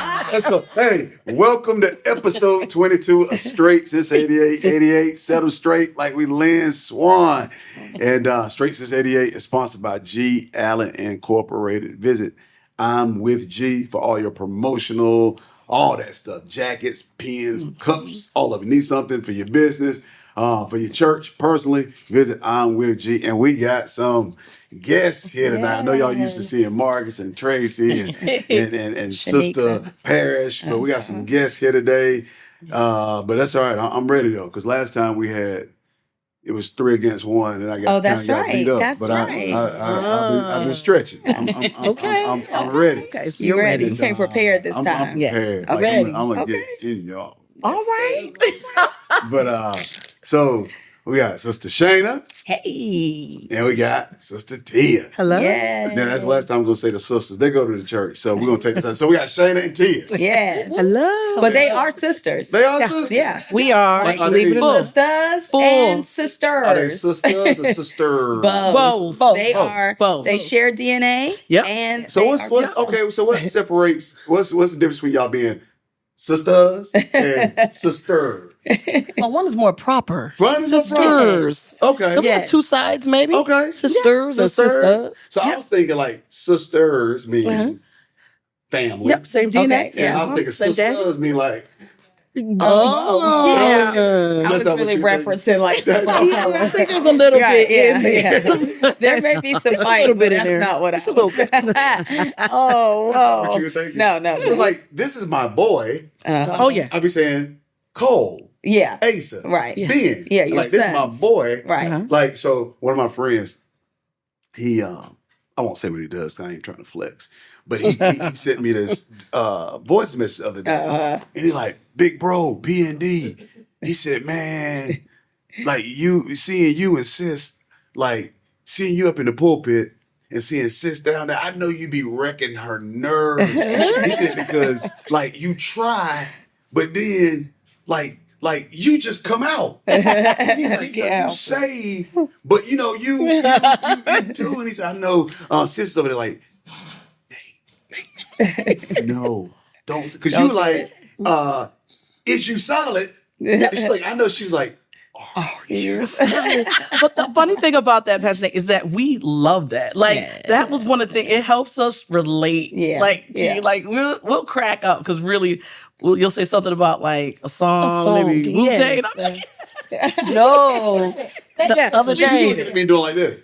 Let's go. Hey, welcome to episode 22 of Straight Since 88. 88, settle straight like we Lynn Swan. And Straight Since 88 is sponsored by G Allen Incorporated. Visit I'm with G for all your promotional, all that stuff. Jackets, pens, cups, all of it. Need something for your business, for your church, personally, visit I'm with G. And we got some guests here tonight. I know y'all used to seeing Marcus and Tracy and Sister Parrish, but we got some guests here today. But that's all right. I'm ready though, because last time we had it was 3 against 1, and I got beat up. That's but right. I've been stretching. I'm ready. Okay, so You're ready. And, You came prepared this I'm time. prepared. Yeah. Like, Okay. I'm gonna get in y'all. All right. But so we got Sister Shayna, Hey. and we got Sister Tia. Hello. Yeah. Now that's the last time I'm gonna say the sisters. They go to the church, so we're gonna take this. So we got Shayna and Tia. Yeah. Hello. But they are sisters. They are sisters. Yeah. We are. Like, are Believe they it or not. Sisters Full. and Are they sisters. sisters or sisters? Both. Both. They Both. are. Both. They share DNA. Yep. And So they what's are okay? So what separates? What's the difference between y'all being sisters and sisters? Well, one is more proper. One is more Sisters. Okay. So we have Yes. 2 sides, maybe. Okay. Sisters or sisters. So I was thinking like sisters mean family. Yep. Same DNA. Okay, And yeah. I was thinking Same daddy. sisters mean like. Oh. I That's was not really what you think. referencing like That's not- Yeah, I think there's a little Right, bit in there. yeah. There may be some Just a fight, little but bit in that's there. not what Just I a little was. Oh, whoa. What you were thinking? No. It was like, this is my boy. Oh, yeah. I'd be saying Cole, Yeah. Asa, Right. Yeah. Ben. Yeah, your like this is my sons. boy. Right. Uh-huh. Like, so one of my friends, he I won't say what he does 'cause I ain't trying to flex. But he sent me this voice message the other day. Uh-huh. And he like, big bro, P&D. He said, man, like seeing you and sis, like seeing you up in the pulpit and seeing sis down there, I know you be wrecking her nerves. He said, because like you try, but then like you just come out. He's like, Yeah. you say, but you know, you do. And he said, I know sis over there like, no, don't, because you Don't do like, is you solid? She's like, I know she was like, oh, yes. But the funny thing about that, Pastor Nick, is that we love that. Like that was one of the things. It helps us relate. Yeah. Like to Yeah. like we'll crack up because really, you'll say something about like a song, maybe Wu-Tang. yes. And I'm like, no, the other She was day, looking at me doing like this.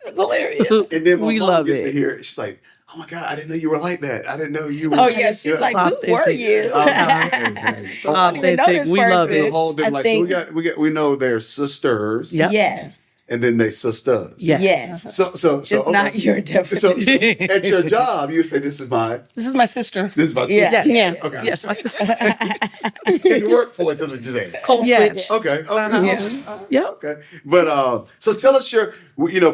it's hilarious. And then my We mom love gets it. to hear it. She's like, oh my God, I didn't know you were like that. I didn't know you were. Oh, yeah. She's Yeah. like, who were you? So I don't even know Authentic. this We love person. It's a it. whole different, I like, so think- we know they're sisters. Yep. Yes. And then they sisters. Yes. Yes. So Just okay. not your So definition. at your job, you say, this is my my sister. sister. Yeah. Yeah. Okay. Yes, my sister. In the workforce, that's what you're saying. Cold Yes. switch. Okay. Yeah. Yep. Okay. But so tell us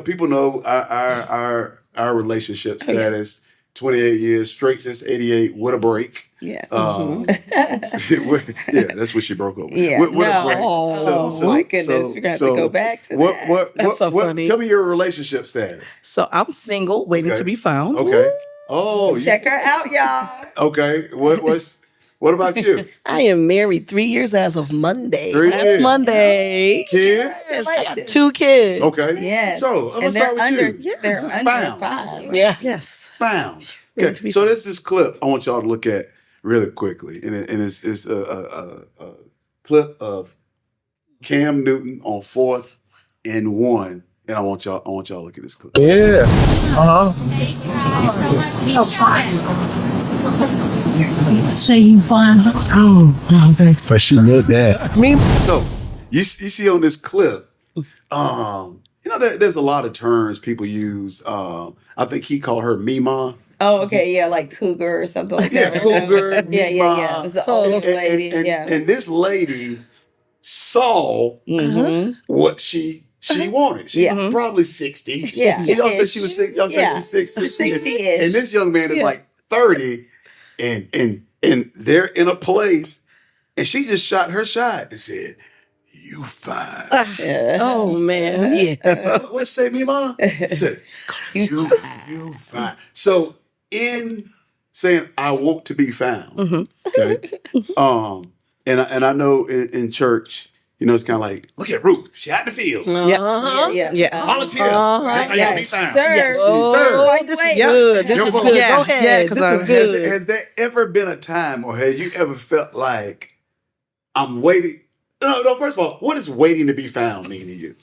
people know our relationship status. 28 years, straight since 88. What a break. Yes. Yeah, that's what she broke up with. Yeah. What a No. break. Oh, my goodness. We're gonna have to go back to that. That's so funny. Tell me your relationship status. So I'm single, waiting Okay. to be found. Okay. Oh, Check her out, y'all. okay. What about you? I am married 3 years as of Monday. 3 Last years. Monday. Kids? I got 2 kids. Okay. Yes. So And let's they're start with under you. they're under Found. 5. Yeah. Yes. Found. Yeah, Okay. to be So this is clip I want y'all to look at really quickly, and it's a clip of Cam Newton on 4th and 1, and I want y'all to look at this clip. Yeah. Say you find her. Oh, thanks. But she looked at me. So you see on this clip, there's a lot of terms people use. I think he called her Mima. Oh, okay, yeah, like cougar or something like Yeah, that. cougar. Yeah, yeah. It was an old lady. And, Yeah. and this lady saw Mm-hmm. what she wanted. She's Yeah. probably 60. Yeah. Y'all said she was 60. Y'all said Yeah. she's 60. 60-ish. And this young man is Yeah. like 30, and they're in a place, and she just shot her shot and said, "You fine." Oh man. Yeah. What you say, me, mom? She said, "You fine." So in saying I want to be found. Mm-hmm. Okay. And I know in church, it's kind of like, look at Ruth. She out in the field. Volunteer. That's how you be found. Sir. Yes. Oh, Sir. this is good. This is good. Yeah, Go ahead. yeah, 'cause this is I'm- good. Has there ever been a time, or have you ever felt like I'm waiting? No, first of all, what does waiting to be found mean to you?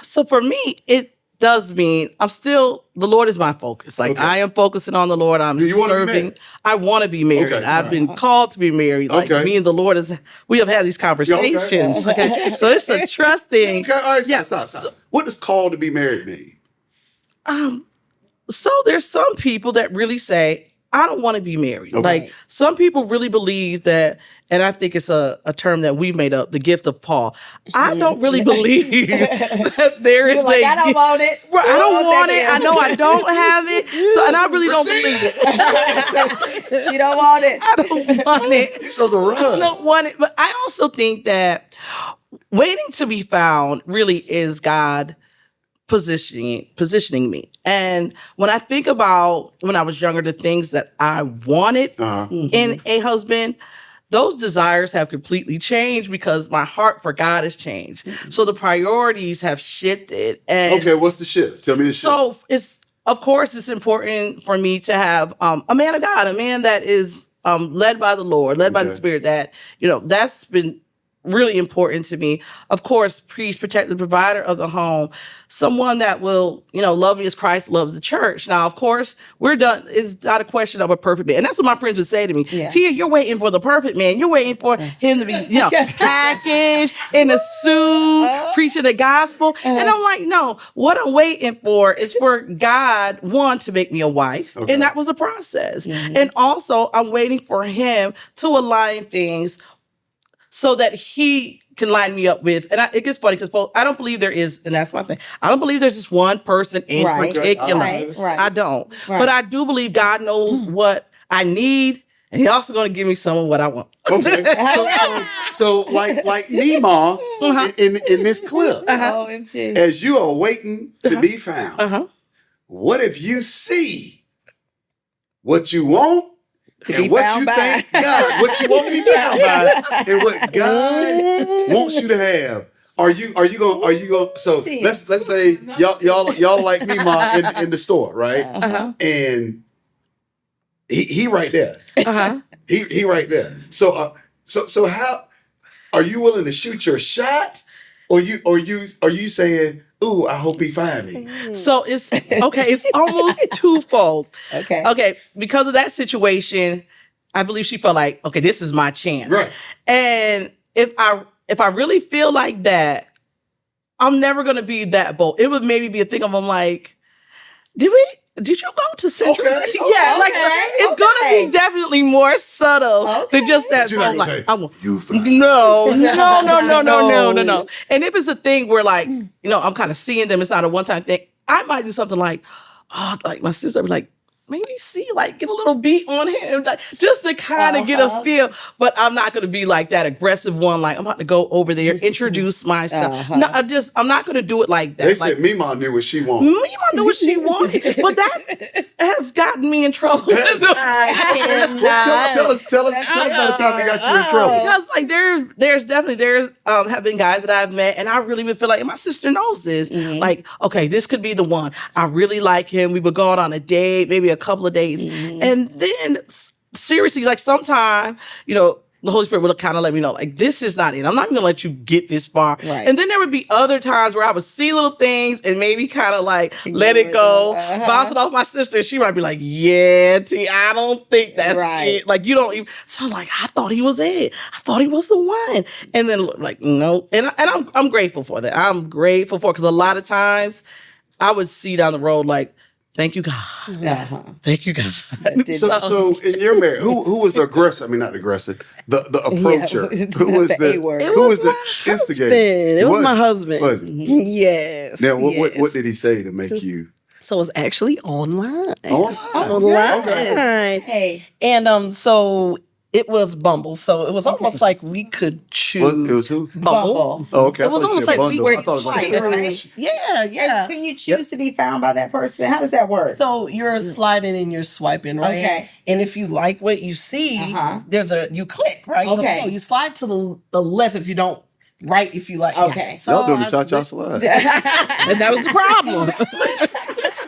So for me, it does mean the Lord is my focus. Like Okay. I am focusing on the Lord. I'm Do you wanna be serving. married? I want to be married. Okay, I've all been called to be married. Like Okay. me and the Lord we have had these conversations. Okay. So it's a trust thing. Okay, all right, Yeah. stop. What does called to be married mean? So there's some people that really say, I don't want to be married. Okay. Like some people really believe that, and I think it's a term that we've made up, the gift of Paul. I don't really believe that there is Like, a I don't gift. want it. Right, I don't want that it. I know I don't have it. So, and I really don't believe it. She don't want it. I don't want it. You supposed to I run. don't want it. But I also think that waiting to be found really is God positioning me. And when I think about when I was younger, the things that I wanted in a husband, those desires have completely changed because my heart for God has changed. So the priorities have shifted. And Okay, what's the shift? Tell me the shift. so of course, it's important for me to have a man of God, a man that is led by the Lord, led by the Okay. Spirit. That that's been really important to me. Of course, priest, protector, provider of the home, someone that will love me as Christ loves the church. Now, of course, we're done. It's not a question of a perfect man, and that's what my friends would say to me. Yeah. Tia, you're waiting for the perfect man. You're waiting for him to be packaged in a suit, preaching the gospel. And I'm like, no. What I'm waiting for is for God, one, to make me a wife, Okay. and that was a process. And also, I'm waiting for him to align things so that he can line me up with, and it gets funny because I don't believe there is, and that's my thing. I don't believe there's just one person in Right. particular. Right. I don't. Right. But I do believe God knows what I need, and He's also going to give me some of what I want. Okay. So like Nima in this clip, OMG. as you are waiting to be found, what if you see what you want To and be what found you by. think God, what you want to be found by, and what God wants you to have? Are you going? So See. let's say y'all like Nima in the store, right? And he right there. He right there. So how are you willing to shoot your shot, or you saying, "Ooh, I hope he find me"? So it's okay. It's almost twofold. Okay. Because of that situation, I believe she felt like, okay, this is my chance. Right. And if I really feel like that, I'm never gonna be that bold. It would maybe be a thing of I'm like, did you go to Central? Okay. Yeah, like it's gonna be definitely more subtle than just that. But you're not bold, gonna like, say, I want- "You find." No. And if it's a thing where like, I'm kind of seeing them, it's not a one-time thing. I might do something like, like my sister would be like, maybe get a little beat on him, like just to kind of get a feel. But I'm not going to be like that aggressive one. Like I'm about to go over there, introduce myself. No, I'm not going to do it like that. They like, said Mima knew what she wanted. Mima knew what she wanted, but that has gotten me in trouble. Tell us about the time they got you in trouble. Because like there's have been guys that I've met, and I really would feel like, and my sister knows this. Like, okay, this could be the one. I really like him. We would go out on a date, maybe a couple of days, and then seriously, like sometime, the Holy Spirit would kind of let me know, like, this is not it. I'm not even gonna let you get this far. Right. And then there would be other times where I would see little things and maybe kind of like let it go, bounce it off my sister. She might be like, yeah, T, I don't think that's it. Like, you don't even. So I'm like, I thought he was it. I thought he was the one. And then like, no. And I'm grateful for that. I'm grateful for it, because a lot of times I would see down the road like, thank you, God. Thank you, God. So in your marriage, who was the aggressor? I mean, not the aggressor, the approacher. Who was the A word. who was the instigator? It was my husband. Was it? Yes. Now, yes. what did he say to make you? So it's actually online. Online. Online. Hey. And so It was Bumble, so it was almost like we could choose. What? It was who? Bumble. Oh, okay. So it was I thought you almost said like we bundle. were I thought it was like Right, right. Yeah, yeah. And can you choose to be found by that person? How does that work? So you're sliding and you're swiping, right? Okay. And if you like what you see, Uh-huh. you click, right? Okay. No, you slide to the left if you don't, right if you like. Okay. So Y'all doing the I cha-cha slid- slide. and that was the problem.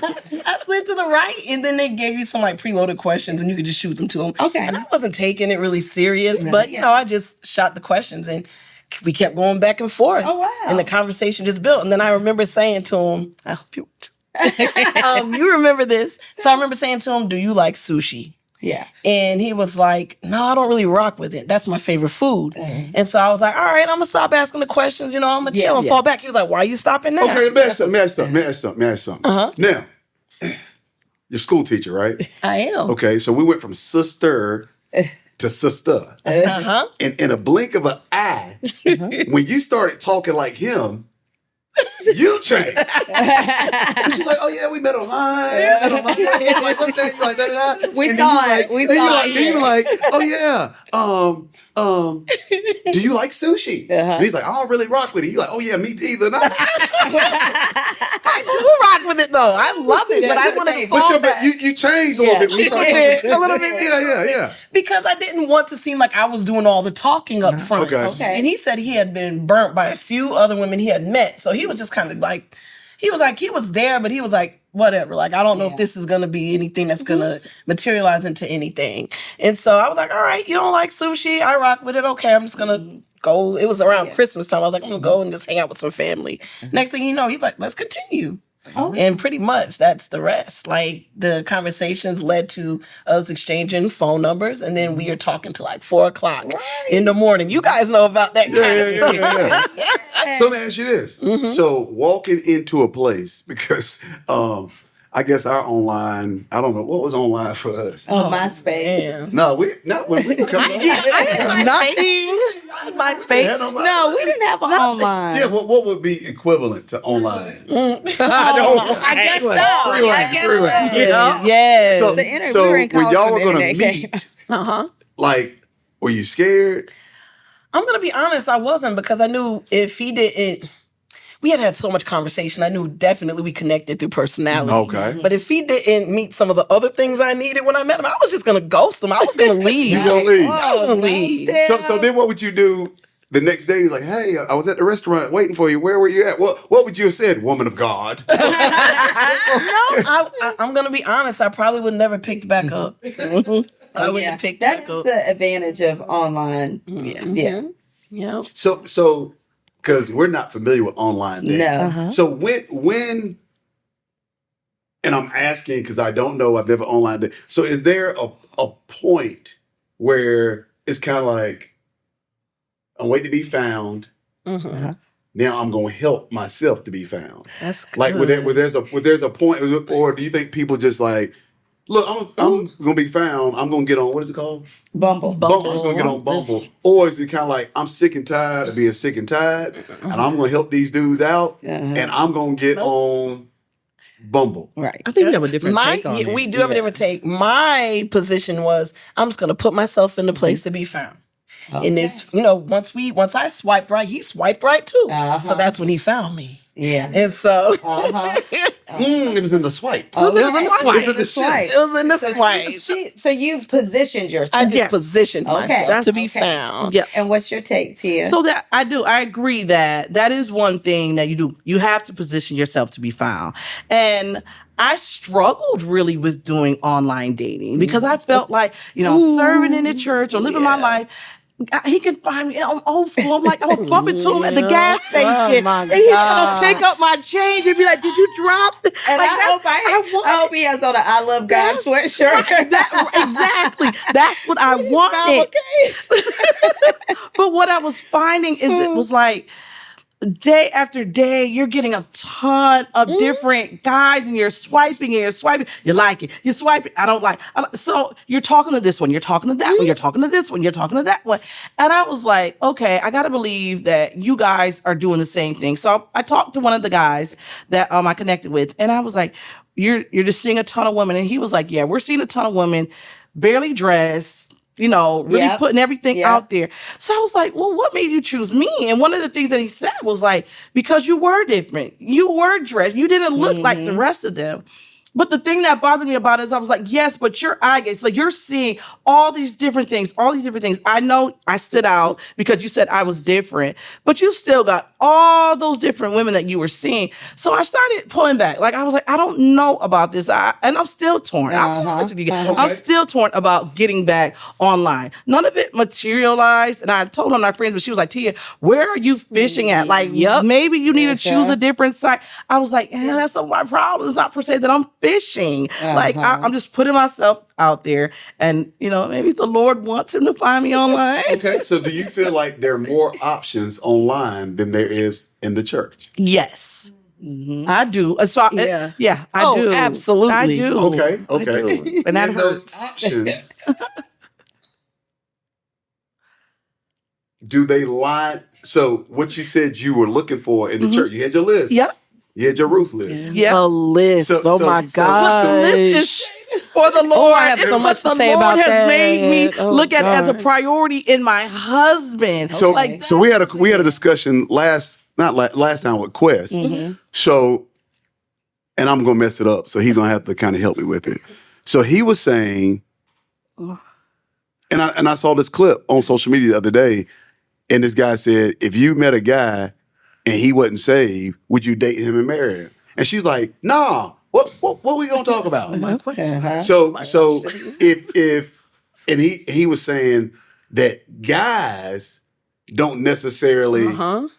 I slid to the right, and then they gave you some like preloaded questions, and you could just shoot them to them. Okay. And I wasn't taking it really serious, but you know, I just shot the questions, and we kept going back and forth. Oh, wow. And the conversation just built. And then I remember saying to him, I hope you. You remember this? So I remember saying to him, "Do you like sushi?" Yeah. And he was like, "No, I don't really rock with it. That's my favorite food." And so I was like, "All right, I'm gonna stop asking the questions. You know, I'm gonna chill and fall back." He was like, "Why are you stopping now?" Okay, let me ask you something. Now, you're a school teacher, right? I am. Okay, so we went from sister to sister. And in a blink of an eye, when you started talking like him, you changed. She's like, "Oh yeah, we met online." Like, what's that? You're like, da-da-da. We And saw then it. We then saw you it. Then you're like, "Oh yeah, do you like sushi?" And he's like, "I don't really rock with it." You're like, "Oh yeah, me either." I do rock with it though. I love it, but I wanted to fall But back. you changed a little bit when you started talking. A little bit. Yeah. Because I didn't want to seem like I was doing all the talking up front. Okay. And he said he had been burnt by a few other women he had met. So he was just kind of like, he was there, but he was like, whatever. Like, I don't know if this is going to be anything that's going to materialize into anything. And so I was like, all right, you don't like sushi? I rock with it. Okay, I'm just going to go. It was around Christmas time. I was like, I'm going to go and just hang out with some family. Next thing you know, he's like, let's continue. And pretty much that's the rest. Like the conversations led to us exchanging phone numbers, and then we are talking to like 4 o'clock in the morning. You guys know about that kind of stuff. Yeah. So let me ask you this. So walking into a place, because I guess our online, I don't know, what was online for us? Oh, MySpace. Damn. No, not when we were coming up. MySpace. Yeah, no, No, we didn't have an online. Yeah, what would be equivalent to online? I guess so. I guess Freeway. so. Yeah. So, The internet- so we were in when college y'all when were the gonna internet meet, like, were you scared? I'm gonna be honest, I wasn't, because I knew if he didn't, we had so much conversation. I knew definitely we connected through personality. Okay. But if he didn't meet some of the other things I needed when I met him, I was just gonna ghost him. I was gonna leave. You gonna leave? I was gonna leave. So then what would you do the next day? You're like, "Hey, I was at the restaurant waiting for you. Where were you at?" What would you have said, woman of God? I'm gonna be honest. I probably would never picked back up. I wouldn't have picked That back is up. the advantage of online. Yeah. Yeah. So because we're not familiar with online dating. No. So when and I'm asking because I don't know, I've never online dated. So is there a point where it's kind of like, I'm waiting to be found. Now I'm going to help myself to be found. That's good. Like, where there's a point, or do you think people just like, look, I'm going to be found. I'm going to get on, what is it called? Bumble. Bumble. I'm just going to get on Bumble. Or is it kind of like, I'm sick and tired of being sick and tired, and I'm going to help these dudes out, and I'm going to get on Bumble. Right. I think we have a different take on it. We do have a different take. My position was, I'm just gonna put myself in the place to be found. And if once I swiped right, he swiped right too. So that's when he found me. Yeah. And so It was in the swipe. it was in the swipe. It was in the swipe. It was in the swipe. So you've positioned yourself. I just positioned myself to be Okay. found. Yeah. And what's your take, Tia? So that I agree that is one thing that you do. You have to position yourself to be found. And I struggled really with doing online dating because I felt like, I'm serving in the church or living my life. He can find me on Old School. I'm like, I was bumping into him at the gas station. my and he's God. gonna pick up my change and be like, "Did you drop?" and I hope he has on an I Love God sweatshirt. Exactly. That's what I wanted. But what I was finding is it was like, day after day, you're getting a ton of different guys, and you're swiping and you're swiping. You like it. You're swiping. I don't like. So you're talking to this one. You're talking to that one. You're talking to this one. You're talking to that one. And I was like, okay, I got to believe that you guys are doing the same thing. So I talked to one of the guys that I connected with, and I was like, you're just seeing a ton of women. And he was like, yeah, we're seeing a ton of women, barely dressed, really putting everything Yep. out there. So I was like, well, what made you choose me? And one of the things that he said was like, because you were different. You were dressed. You didn't look like the rest of them. But the thing that bothered me about it is I was like, yes, but your eye gaze, like you're seeing all these different things. I know I stood out because you said I was different, but you still got all those different women that you were seeing. So I started pulling back. Like I was like, I don't know about this. And I'm still torn. I'm honest with you guys. I'm still torn about getting back online. None of it materialized. And I told one of my friends, but she was like, Tia, where are you fishing at? Like, maybe you need to choose a different site. I was like, that's not my problem. It's not per se that I'm fishing. Like I'm just putting myself out there, and maybe the Lord wants him to find me online. Okay, so do you feel like there are more options online than there is in the church? Yes, I do. So I do. Absolutely, I do. Okay. I do. And that those hurts. options, do they line? So what you said you were looking for in the church, you had your list. Yep. You had your roof list. Yep. A list. So- Oh so- my so- God. so This is for the Lord. I have It's so what much to the say Lord about has that. made me Oh, look at as a God. priority in my husband. So like so we had a discussion last time with Quest. So, and I'm gonna mess it up. So he's gonna have to kind of help me with it. So he was saying, and I saw this clip on social media the other day, and this guy said, if you met a guy and he wasn't saved, would you date him and marry him? And she's like, nah. What we gonna talk about? So if and he was saying that guys don't necessarily,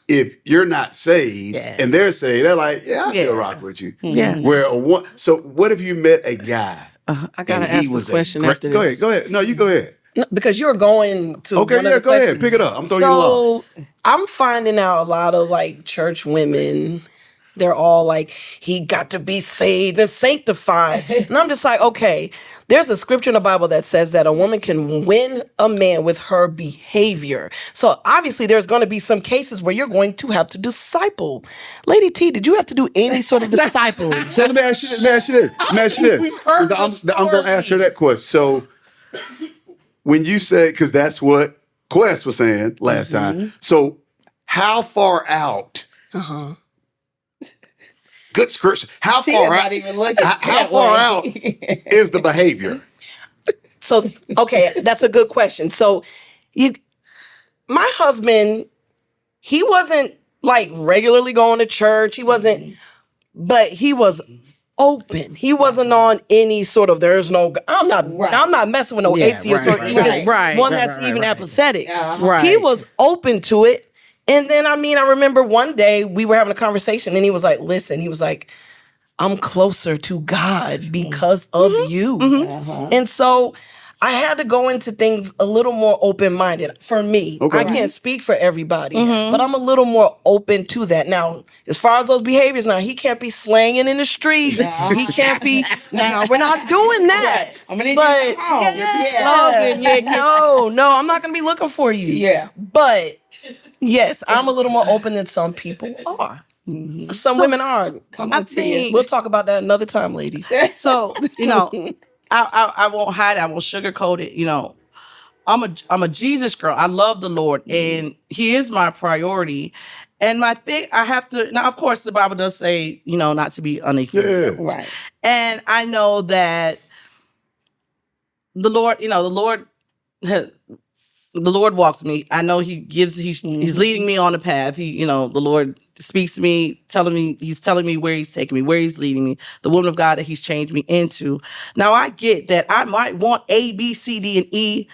if you're not saved and they're saved, they're like, I still rock with you. Yeah. So what if you met a guy? I gotta and he ask this was a question great- after this. Go ahead. No, you go ahead. No, because you're going to Okay, one of yeah, the go ahead. questions. Pick it up. I'm throwing you along. So I'm finding out a lot of like church women. They're all like, he got to be saved and sanctified. And I'm just like, okay, there's a scripture in the Bible that says that a woman can win a man with her behavior. So obviously there's going to be some cases where you're going to have to disciple. Lady T, did you have to do any sort of disciple? So let me ask you this. We've heard the I'm going to ask her that question. So when you say, because that's what Quest was saying last time. So how far out? Good scripture. How far out? How far out is the behavior? So, okay, that's a good question. So, my husband, he wasn't like regularly going to church. He wasn't, but he was open. He wasn't on any sort of I'm not messing with no atheist or even one that's even apathetic. Right. He was open to it. And then, I remember one day we were having a conversation and he was like, listen, he was like, I'm closer to God because of you. And so I had to go into things a little more open-minded for me. Okay. I can't speak for everybody, but I'm a little more open to that. Now, as far as those behaviors, now he can't be slanging in the street. He can't be, now we're not doing that. I'm gonna need But you to come home. no, I'm not going to be looking for you. Yeah. But yes, I'm a little more open than some people are. Some women are. I think We'll talk about that another time, ladies. so. I won't hide it. I won't sugarcoat it. I'm a Jesus girl. I love the Lord, and He is my priority. And my thing, I have to now. Of course, the Bible does say, not to be unequal. Yeah. Right. And I know that the Lord, the Lord walks me. I know He's leading me on the path. The Lord speaks to me, He's telling me where He's taking me, where He's leading me, the woman of God that He's changed me into. Now I get that I might want A, B, C, D, and E,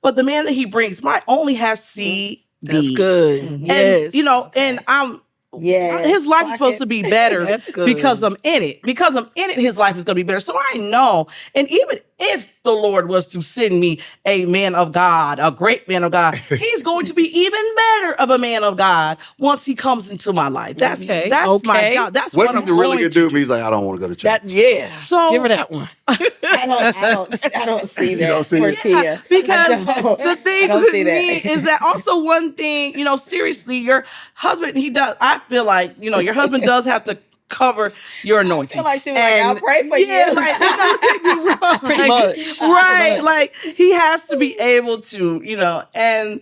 but the man that He brings might only have C, D. That's good. And, Yes. and I'm, Yes. his life is supposed to be better That's good. because I'm in it. Because I'm in it, his life is going to be better. So I know. And even if the Lord was to send me a man of God, a great man of God, He's going to be even better of a man of God once He comes into my life. That's Okay. my job. That's What what if he's I'm a really going good to dude, do. but he's like, I don't want to go to church. So Give her that one. I don't see that. don't see for it? Tia. Because I don't. the thing I don't with see me that. is that also one thing, seriously, your husband, I feel like, your husband does have to cover your anointing. I feel like she was like, I'll pray for you. Like, Pretty much. right? Like he has to be able to, and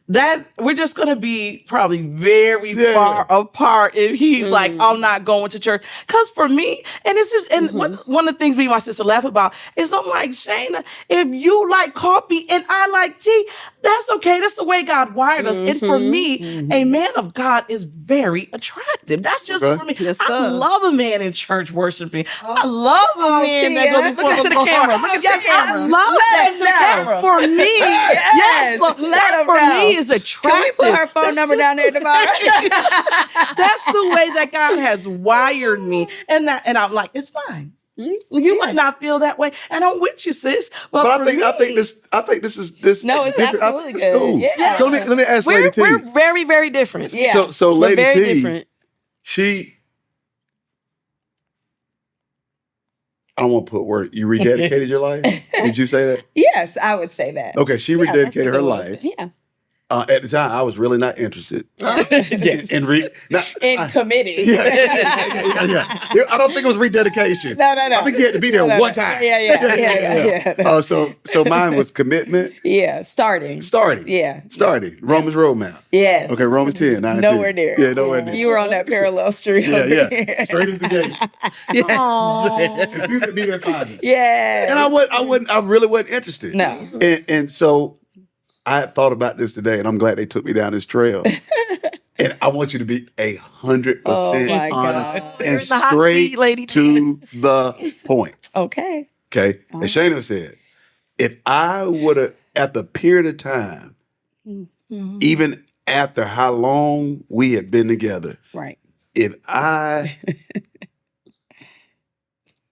that we're just gonna be probably very far apart if he's like, I'm not going to church. Cause for me, and it's just, and one of the things me and my sister laugh about is I'm like, Shayna, if you like coffee and I like tea, that's okay. That's the way God wired us. And for me, a man of God is very attractive. That's just for me. Yes, I sir. love a man in church worshiping. I love a man that goes before Look the at the Lord. camera. Look at the I camera. love that. For me, yes, look, let that him for know. me is attractive. Can we put her phone number down there tomorrow? That's the way that God has wired me, and I'm like, it's fine. You might not feel that way, and I'm with you, sis. But But for I think me, this is No, it's different. I absolutely think it's cool. good. Yeah. So let me ask Lady T. We're very, very different. Yeah. So We're Lady very T, different. I don't want to put word. You rededicated your life? Did you say that? Yes, I would say that. Okay, she Yeah, that's a rededicated her good one. life. Yeah. At the time, I was really not interested. in Committed. Yeah. I don't think it was rededication. No. I think you had to be there No. one time. Yeah. So mine was commitment. Yeah, starting. Starting. Yeah. Starting. Romans roadmap. Yes. Okay, Romans 10. 9 and 10. Nowhere near. Yeah, nowhere near. You were on that parallel street. Yeah, over yeah. there. Straight as the gate. If you could be there, find me. Yeah. And I really wasn't interested. No. And so I had thought about this today, and I'm glad they took me down this trail. And I want you to be 100% Oh, my honest God. and in the hot straight seat, Lady to the point. Okay. Okay. And Shayna said, if I would have, at the period of time, even after how long we had been together, Right. if I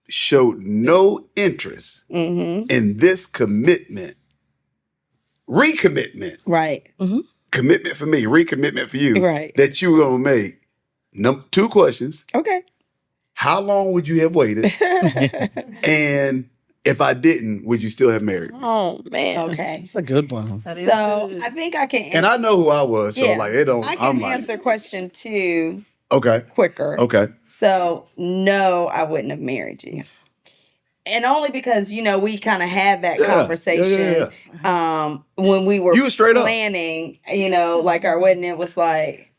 showed no interest Mm-hmm. in this recommitment, Right. commitment for me, recommitment for you, Right. that you were going to make, two questions. Okay. How long would you have waited? And if I didn't, would you still have married me? Oh man. Okay. it's a good one. So I think I can answer. And I know who I was, so Yeah. like it don't. I I'm can like, answer question 2 okay, quicker. okay. So no, I wouldn't have married you. And only because, we kind of had that Yeah, conversation when we were You were straight up. planning, like our wedding. It was like,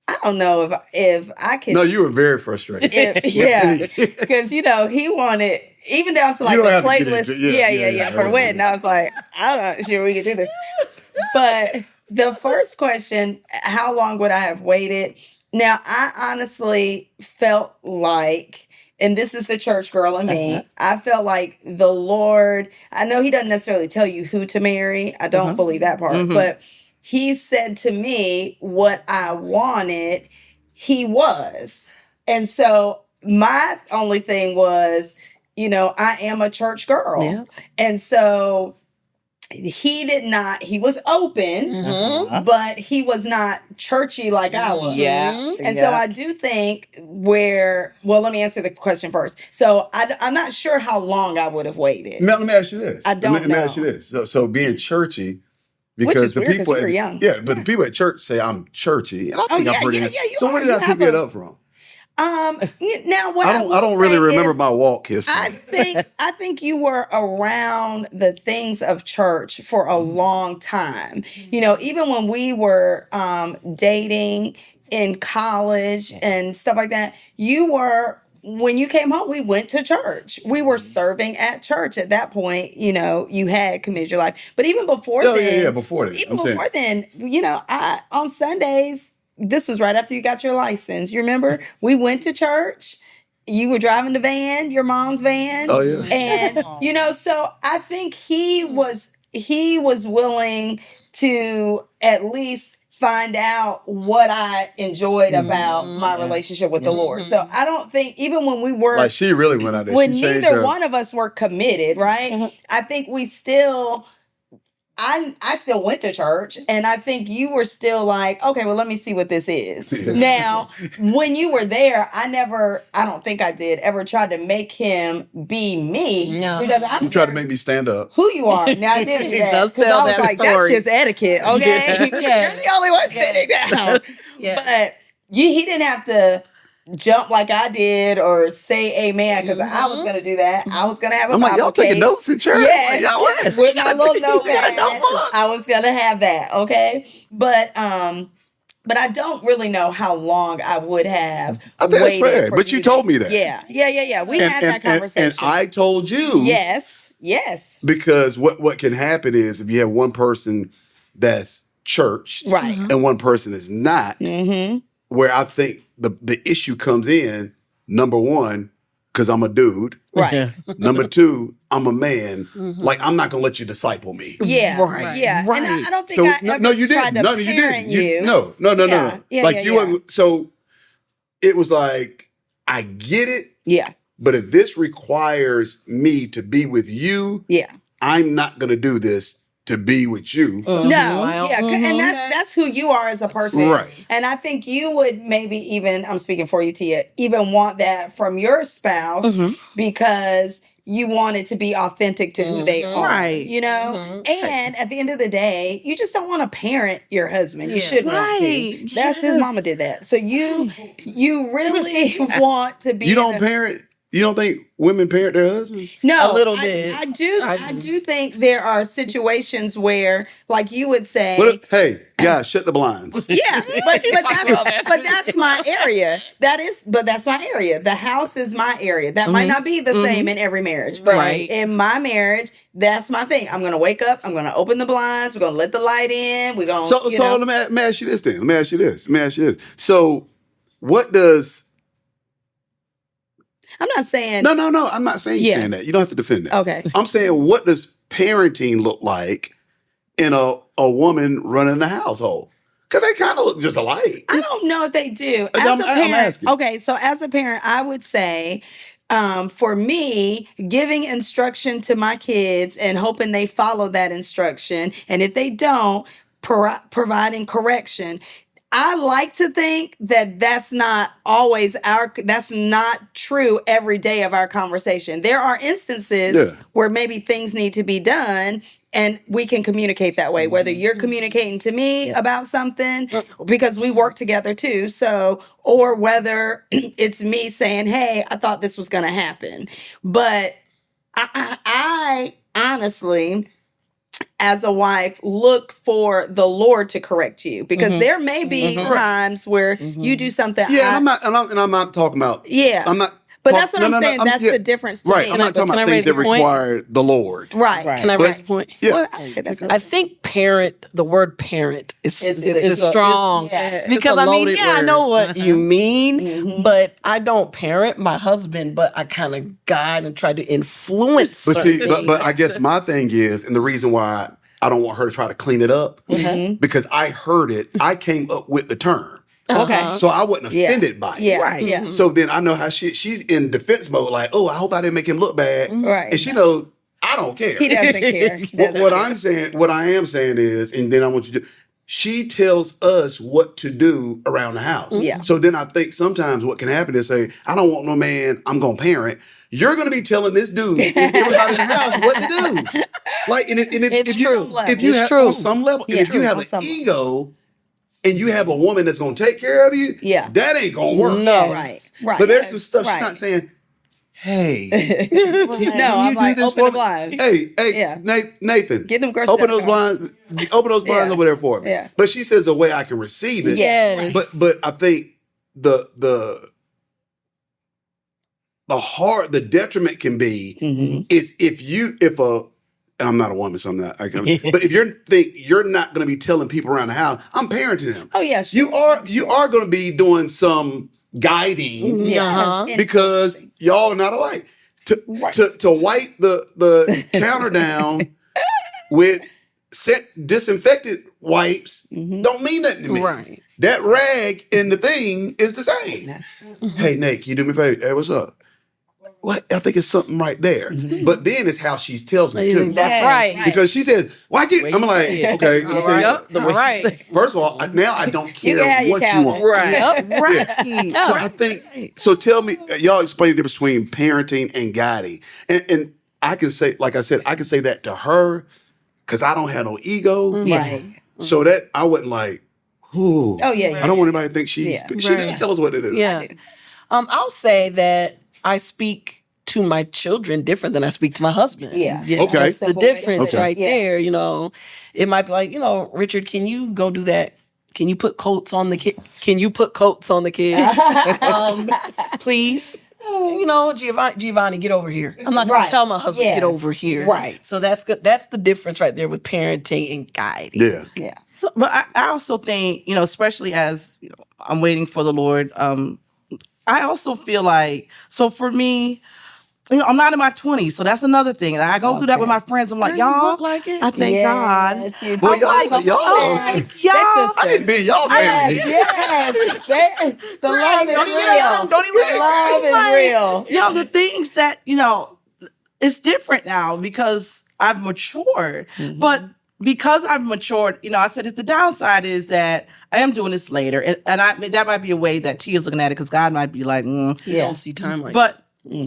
I don't know if I could. No, you were very frustrated. Because, he wanted, even down to like You the don't have to get playlist. into- yeah, for the wedding. I was like, I'm not sure we could do this. But the first question, how long would I have waited? Now, I honestly felt like, and this is the church girl in me, I felt like the Lord, I know he doesn't necessarily tell you who to marry. I don't believe that part. But he said to me what I wanted, he was. And so my only thing was, I am a church girl. Yeah. And so he was open, but he was not churchy like I was. Yeah. And so I do think let me answer the question first. So I'm not sure how long I would have waited. Now, let me ask you this. I don't Let me know. ask you this. So being churchy, Which because is the weird 'cause people, you were young. yeah, but the people at church say I'm churchy, and I think yeah, I'm pretty. yeah, you so are. where did You I pick have it a- up from? Now what I don't really remember my walk history. I think you were around the things of church for a long time. Even when we were dating in college and stuff like that, when you came home, we went to church. We were serving at church at that point. You had committed your life. But even before then, before then. even I'm saying. before then, I on Sundays, this was right after you got your license. You remember? We went to church. You were driving the van, your mom's van. Oh, yeah. And so I think he was willing to at least find out what I enjoyed about my relationship with the Lord. So I don't think, even when we were Like she really went out there. when She changed neither her- one of us were committed, right? I think we still I still went to church, and I think you were still like, okay, well, let me see what this is. Now, when you were there, I don't think I did ever try to make him be me. No. Because I You tried to make me stand up. who you are. Now I did do that does because tell I was that like, story. that's just etiquette, okay? Yeah. You're the only one sitting down. Yeah. But he didn't have to jump like I did or say amen because I was going to do that. I was going to have a I'm like, Bible y'all taking case. notes in church? Yes. Like, y'all what? With my little notepad. notebook. I was going to have that. Okay. But I don't really know how long I would have. I think that's waited fair. for But you to- told me that. Yeah. We had that conversation. And I told you. Yes. Because what can happen is if you have one person that's church Right. and one person is not, where I think the issue comes in, number one, because I'm a dude. Right. Number two, I'm a man. Like, I'm not going to let you disciple me. Yeah. Right. Yeah. Right. And I don't think I ever you tried didn't. to No, you parent didn't. you. No. Yeah, Like, yeah, you yeah. wasn't. So it was like, I get it. Yeah. But if this requires me to be with you, Yeah. I'm not going to do this to be with you. No, yeah, and that's who you are as a person, Right. And I think you would maybe even, I'm speaking for you, Tia, even want that from your spouse because you want it to be authentic to who they are, Right. you know. And at the end of the day, you just don't want to parent your husband. You shouldn't want to. Right. That's his Yes. mama did that. So you really want to be. You don't parent. You don't think women parent their husbands? No, A little bit. I do think there are situations where, like you would say, Hey, guys, shut the blinds. yeah, but that's my area. But that's my area. The house is my area. That might not be the same in every marriage, but Right. in my marriage, that's my thing. I'm gonna wake up. I'm gonna open the blinds. We're gonna let the light in. We're gonna. So let me ask you this then. Let me ask you this. So what does... I'm not saying. No. I'm not saying you're saying that. You don't have to defend that. Okay. I'm saying, what does parenting look like in a woman running the household? Because they kind of look just alike. I don't know if they do. I'm asking. Okay, so as a parent, I would say, for me, giving instruction to my kids and hoping they follow that instruction, and if they don't, providing correction. I like to think that that's not true every day of our conversation. There are instances where maybe things need to be done and we can communicate that way, whether you're communicating to me about something because we work together too. So, or whether it's me saying, hey, I thought this was going to happen. But I honestly, as a wife, look for the Lord to correct you because there may be times where you do something. Yeah, I'm not talking about. Yeah, I'm not. But that's what I'm saying. That's the difference to Right. me. I'm not talking about things that require the Lord. Right. Can I raise a point? Yeah. Well, I say that's I think the word parent is strong yeah. because It's a I mean, loaded I word. know what you mean, but I don't parent my husband, but I kind of guide and try to influence. But certain see, things. but I guess my thing is, and the reason why I don't want her to try to clean it up, because I heard it, I came up with the term. okay. So I wasn't offended by it. Yeah. Right. Yeah. So then I know how she's in defense mode, like, oh, I hope I didn't make him look bad. Right. And she knows I don't care. He doesn't care. What I am saying is, and then I want you to, she tells us what to do around the house. Yeah. So then I think sometimes what can happen is say, I don't want no man, I'm gonna parent. You're gonna be telling this dude and everybody in the house what to do. Like, and It's if you true. if you It's have true. on some level, Yeah, if you have on an some level. ego and you have a woman that's gonna take care of you, that ain't gonna work. No. Right. But there's some stuff Right. she's not saying, hey, No, I'm like, open the me? blinds. Hey, Yeah. Nathan, Get them groceries open out those the blinds. Open those blinds Yeah. over there for me. Yeah. But she says the way I can receive it. Yes. But I think the detriment can be is and I'm not a woman, so I'm not. But if you're not going to be telling people around the house, I'm parenting them. Oh yes. You are going to be doing some guiding Yes. because y'all are not alike. To wipe the counter down with disinfected wipes don't mean nothing to me. Right. That rag in the thing is the same. Hey, Nate, can you do me a favor? Hey, what's up? What? I think it's something right there. But then it's how she tells me too. That's right. Because she says, why can't I'm like, okay, let me tell you Yep, what. the way you say it. First of all, now I don't care can have your what you Calvin. want. Right. Right. So I think, so tell me, y'all explain the difference between parenting and guiding. And I can say, like I said, I can say that to her because I don't have no ego. Right. So that I wasn't like, ooh. Oh, yeah, yeah. I don't want anybody to think she's, Yeah. she does tell us what it is. Yeah. I'll say that I speak to my children different than I speak to my husband. Yeah. Okay. That's the difference Okay. right Yeah. there. It might be like, Richard, can you go do that? Can you put coats on the kid? Can you put coats on the kids? Please. Giovanni, get over here. I'm not going Right. to tell my husband, Yes. get over here. Right. So that's good. That's the difference right there with parenting and guiding. Yeah. Yeah. So, but I also think, especially as I'm waiting for the Lord, I also feel like, so for me, I'm not in my 20s, so that's another thing. And I go through that with my friends. I'm like, Girl, you y'all, look like it. I thank God. Yes, you Well, do. y'all, Come y'all, on. Y'all, I need to be in y'all family. Yes. The love is Don't even real. let 'em- don't even let 'em- The love is like, real. The things that, it's different now because I've matured. But because I've matured, I said the downside is that I am doing this later. And that might be a way that Tia's looking at it because God might be like, You Yeah. don't see time like but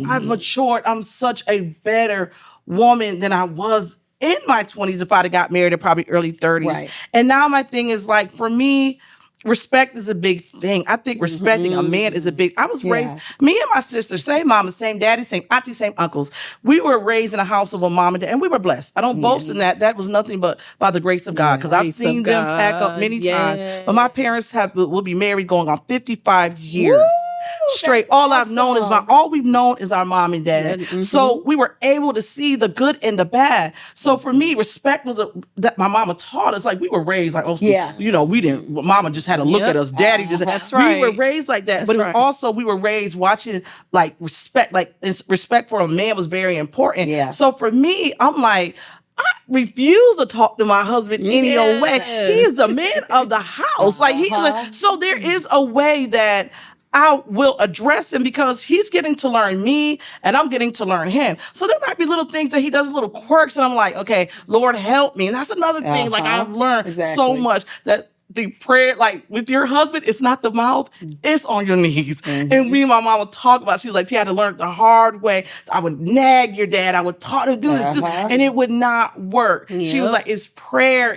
I've matured. I'm such a better woman than I was in my 20s if I'd have got married at probably early 30s. Right. And now my thing is like, for me, respect is a big thing. I think respecting a man is a big. I was raised, me and my sister, same mama, same daddy, same auntie, same uncles. We were raised in a house of a mom and dad, and we were blessed. I don't boast in that. That was nothing but by the grace of God, because I've Grace seen of them pack up God, many times. But my parents will be married going on 55 years. Straight. that's All I've known is awesome. all we've known is our mom and dad. So we were able to see the good and the bad. So for me, respect was that my mama taught us. Like, we were raised like, Yeah. we didn't. Mama just had to look at us. Daddy just. That's We were right. raised like that. That's But it was right. also we were raised watching like respect. Like respect for a man was very important. Yeah. So for me, I'm like, I refuse to talk to my husband any old way. He is the man of the house. Like he is. So there is a way that I will address him because he's getting to learn me and I'm getting to learn him. So there might be little things that he does, little quirks, and I'm like, okay, Lord, help me. And that's another thing. Like, I've learned so Exactly. much that the prayer, like with your husband, it's not the mouth, it's on your knees. And me and my mom would talk about, she was like, she had to learn it the hard way. I would nag your dad. I would taught him to do this, and it would not work. She was like, it's prayer.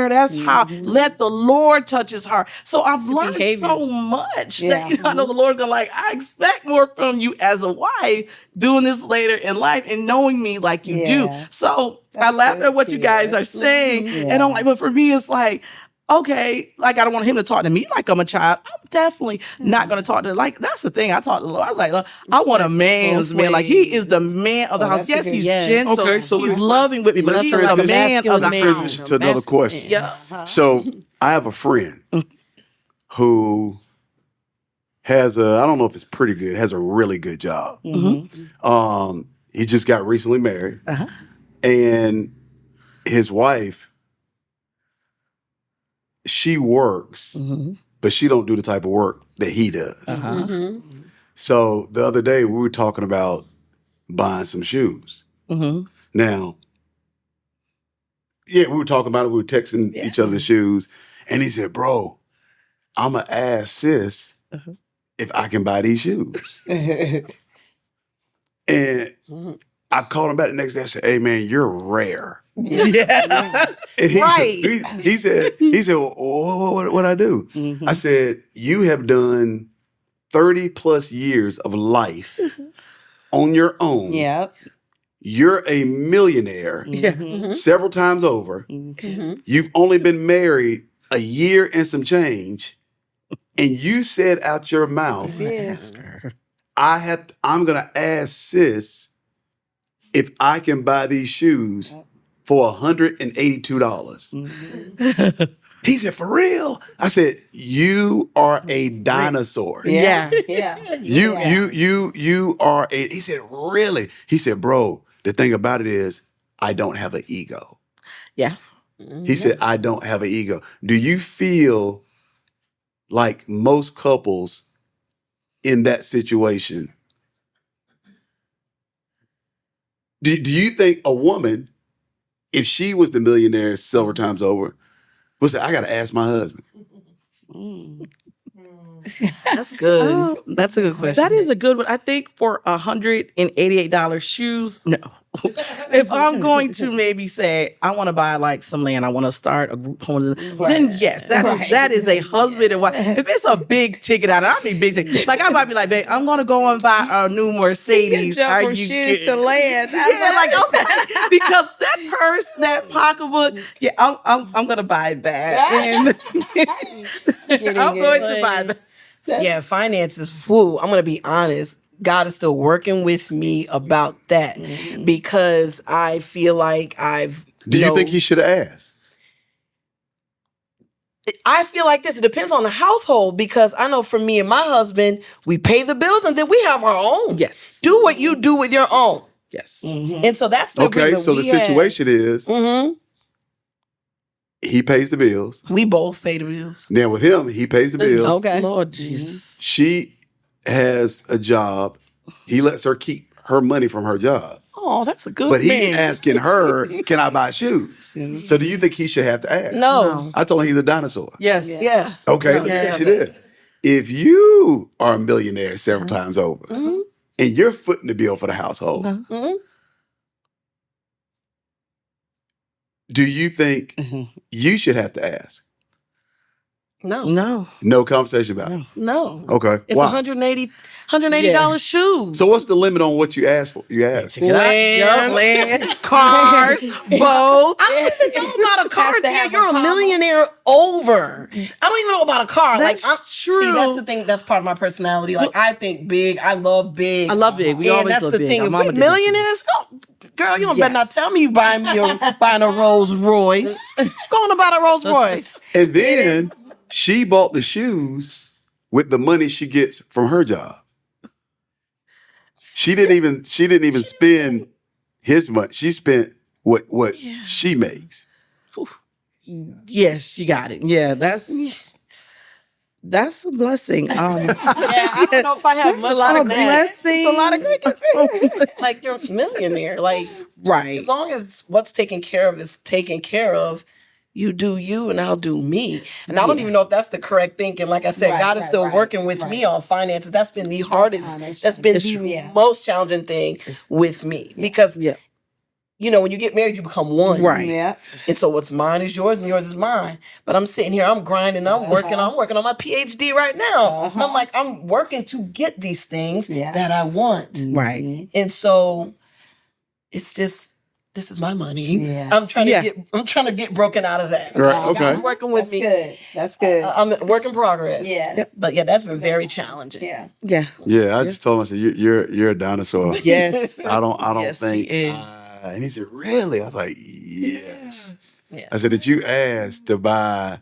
That's how, let the Lord touch his heart. So I've learned behavior. so much Yeah. that I know the Lord's gonna I expect more from you as a wife doing this later in life and knowing me like you do. Yeah. So I That's laugh good, at what you Tia. guys are saying. And I'm like, but for me, it's like, okay, like I don't want him to talk to me like I'm a child. I'm definitely not going to talk to, like, that's the thing. I talk to the Lord. I was like, look, I want a man's man. Like, he is the man of the house. that's a Yes, good- he's Yes. gentle. Okay, so he's let's- loving with me, but let's he's a transition- man of the Let's house. transition to another question. Yeah. So I have a friend who has I don't know if it's pretty good, has a really good job. He just got recently married. And his wife, she works, but she don't do the type of work that he does. So the other day we were talking about buying some shoes. Now, we were talking about it. We were texting each other the shoes. And he said, bro, I'm going to ask sis if I can buy these shoes. And I called him back the next day. I said, hey, man, you're rare. Yeah. And Right. He said, well, what I do? I said, you have done 30 plus years of life on your own. Yep. You're a millionaire several times over. You've only been married a year and some change. And you said out your mouth, I'm going to ask sis if I can buy these shoes for $182. He said, for real? I said, you are a dinosaur. Yeah. Yeah. You are he said, really? He said, bro, the thing about it is I don't have an ego. Yeah. He said, I don't have an ego. Do you feel like most couples in that situation, do you think a woman, if she was the millionaire several times over, would say, I got to ask my husband? That's good. That's a good question. That is a good one. I think for $188 shoes, no. if I'm going to maybe say I want to buy like some land, I want to start a group home, then yes, that is a husband and wife. If it's a big ticket item, I mean big ticket. Like I might be like, babe, I'm gonna go and buy a new Mercedes. Jump from shoes to land. Yeah, like okay, because that purse, that pocketbook, yeah, I'm gonna buy that, and I'm going to buy that. Yeah, finances. Whoo, I'm gonna be honest. God is still working with me about that because I feel like Do you think he should have asked? I feel like this. It depends on the household because I know for me and my husband, we pay the bills and then we have our own. Yes. Do what you do with your own. Yes. And so that's the Okay, agreement so the we had. situation is Mhm. he pays the bills. We both pay the bills. Now with him, he pays the bills. Okay. Lord Jesus. She has a job. He lets her keep her money from her job. Oh, that's a good But he's man. asking her, can I buy shoes? So do you think he should have to ask? No. I told him he's a dinosaur. Yes. Yeah. Okay, let me ask you this. If you are a millionaire several times over and you're footing the bill for the household, do you think you should have to ask? No. No. No conversation about it. No. Okay. It's Why? $180 shoes. So what's the limit on what you ask for? You ask. Land, cars, boats. I don't even know about a car Has to until have a you're a comma. millionaire over. I don't even know about a car. That's true. See, that's the thing. That's part of my personality. Like I think big. I love big. I love big. We and always that's love the big. thing. Our If mama we're did this. millionaires, girl, you don't better not tell me you buying a Rolls Royce. What's going about a Rolls Royce? And then she bought the shoes with the money she gets from her job. She didn't even spend his money. She spent what she makes. Yes, you got it. Yeah, that's a blessing. Yeah, I don't know if I have much a lot like of that. blessing. It's a lot of crickets. Like you're a millionaire. Like Right. as long as what's taken care of is taken care of, you do you and I'll do me. And I don't even know if that's the correct thinking. Like I said, God is still working with me on finances. That's been the hardest. honest. That's been It's the true. most challenging thing with me. Because you know, when you get married, you become one. Right. Yeah. And so what's mine is yours and yours is mine. But I'm sitting here, I'm grinding, I'm working on my PhD right now. And I'm like, I'm working to get these things that I want. Right. And so it's just, this is my money. Yeah. I'm trying to get broken out of that. Right, okay. God's working with That's me. good. That's good. I'm a work in progress. Yes. But yeah, that's been very challenging. Yeah. Yeah. Yeah, I just told him, I said, you're a dinosaur. Yes. I don't Yes, think. he is. And he said, really? I was like, yes. Yeah. I said, did you ask to buy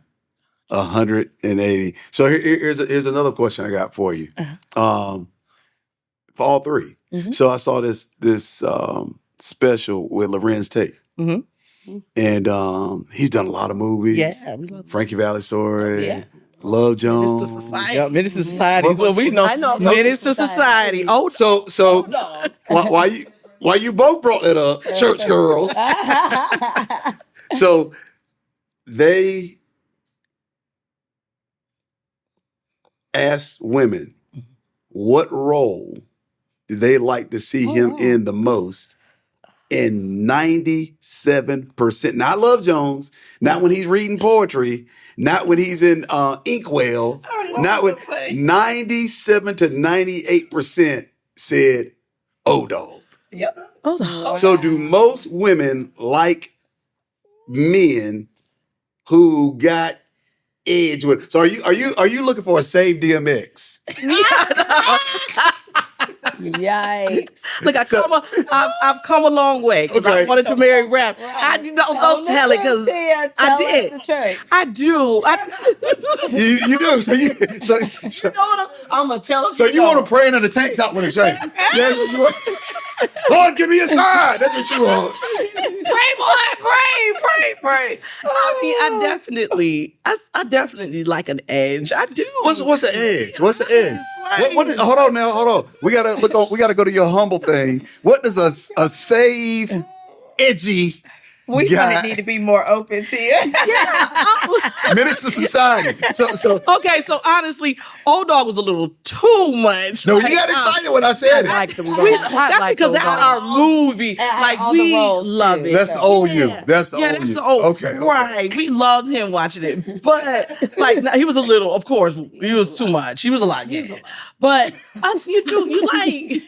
180? So here's another question I got for you. For all three. So I saw this special with Lorenz Tate. And he's done a lot of movies. Yeah. We love Frankie Valley Story. Yeah. Love Jones. Minister Society. Yeah, Menace to Society. What was- Well, we know. I know. Menace to Society. Oh, So why you both brought that up, church girls? So they asked women what role do they like to see him in the most, and 97%. Now I love Jones, not when he's reading poetry, not when he's in Inkwell, not when 97 to 98% said O-Dog. Yep. So do most women like men who got edge with? So are you looking for a save DMX? Yikes. look, I've come a long way because I Okay. wanted to marry rap. Don't tell it because I did. The church. I do. You do. So you I'm gonna tell him. so you want to pray in the tank top with a chain? That's what you want. Lord, give me a sign. That's what you want. Pray, boy, pray. I mean, I definitely like an edge. I do. What's the edge? What's the edge? Hold on. We gotta go to your humble thing. What does a save edgy We guy. might need to be more open to you. Minister Society. So Okay, so honestly, Old Dog was a little too much. no, you got excited when I said it. Like them That's because that's our movie. Like all the we roles, love too. it. That's the old you. That's the Yeah, old that's you. the old. Okay. Right. We loved him watching it. But like he was a little, of course, he was too much. He was a lot gay. But you like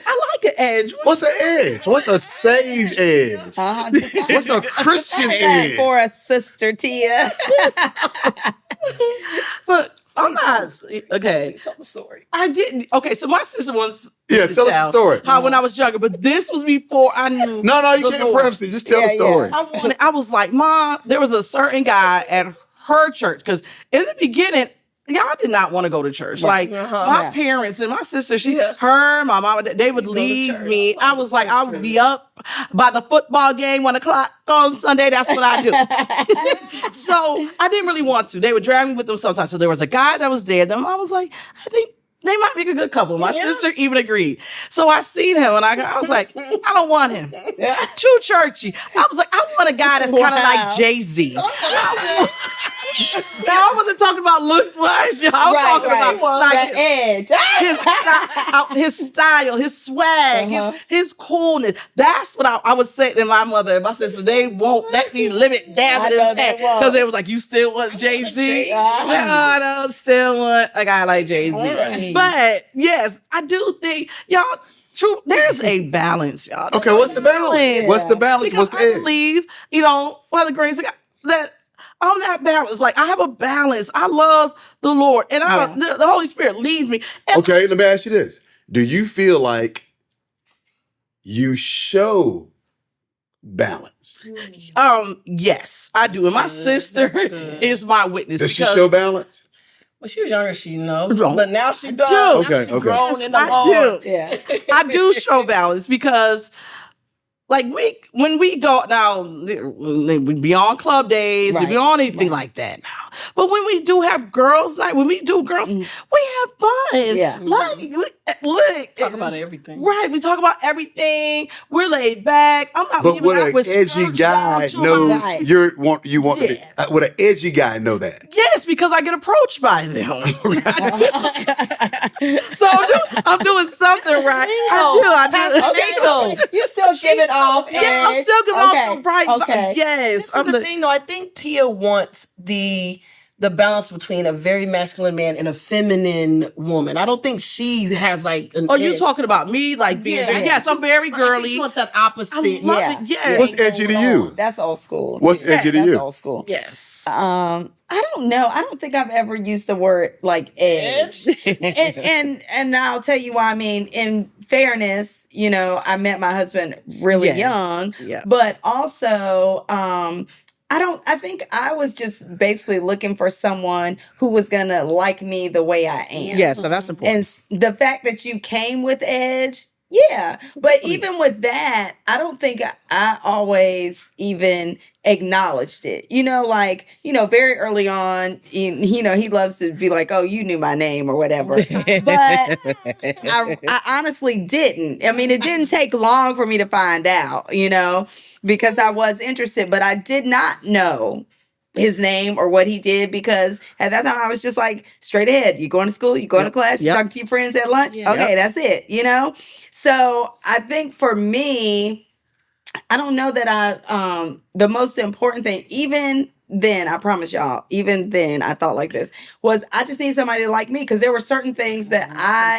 I like an edge. What's an edge? What's a sage edge? What's a Christian edge? For a sister, Tia. But I'm not okay. Tell the story. I didn't. Okay, so my sister was. Yeah, tell us the story. How when I was younger, but this was before I knew. No, you the can't Lord. preface it. Just tell the Yeah, story. I was like, Mom, there was a certain guy at her church because in the beginning, y'all did not want to go to church. Like my parents and my sister, my mama, they would leave me. I was like, I would be up by the football game 1:00 on Sunday. That's what I do. So I didn't really want to. They would drag me with them sometimes. So there was a guy that was there. Then I was like, I think they might make a good couple. My sister even agreed. So I seen him and I was like, I don't want him. Too churchy. I was like, I want a guy that's kind of like Jay-Z. Now I wasn't talking about looks wise. I was talking about like that edge. his style, his swag, his coolness. That's what I would say to my mother and my sister. They won't let me live it down to this day. Because they was like, you still want Jay-Z? No, I don't still want a guy like Jay-Z. Right. But yes, I do think, y'all, true, there's a balance, y'all. Okay, what's the balance? What's the balance? Because What's the I edge? believe, by the grace of God, that I'm that balance. Like I have a balance. I love the Lord, and the Holy Spirit leads me. And Okay, let me ask you this. Do you feel like you show balance? yes, I do. And my sister is my witness. Does she because- show balance? When she was younger, she knows, Don't. but now she does. do. Now Okay, she okay. grown in the I Lord. do. Yeah. I do show balance because, like, when we go now, we be on club days, we be on anything like that now. But when we do have girls' night, when we do girls, we have fun. Yeah. Like, look, Talk about everything. Right, we talk about everything. We're laid back. I'm not But giving would out an with edgy church guy style know to my- you want? Yeah. Would an edgy guy know that? Yes, because I get approached by them. So I'm doing something right. I do. Okay, you still give it off. Yeah, I'm still giving off the right. Okay. Yes, This is the thing, though. I think Tia wants the balance between a very masculine man and a feminine woman. I don't think she has like an. Oh, you edge. talking about me? Like being? Yeah. Yes, I'm very But I think girly. she wants that opposite. I love it. Yes. What's edgy to you? That's old school. What's edgy to That's you? old school. Yes. I don't know. I don't think I've ever used the word like edge. and I'll tell you why. I mean, in fairness, I met my husband really Yes. young. Yeah. But also, I think I was just basically looking for someone who was gonna like me the way I am. Yes, so that's important. And the fact that you came with edge, yeah. But even with that, I don't think I always even acknowledged it. Very early on, he loves to be like, oh, you knew my name or whatever. But I honestly didn't. I mean, it didn't take long for me to find out, because I was interested, but I did not know his name or what he did, because at that time I was just like, straight ahead. You going to school, you going to class, you talking to your friends at lunch. Okay, that's it, So I think for me, I don't know that the most important thing, even then, I promise y'all, even then I thought like this, was I just need somebody to like me, because there were certain things that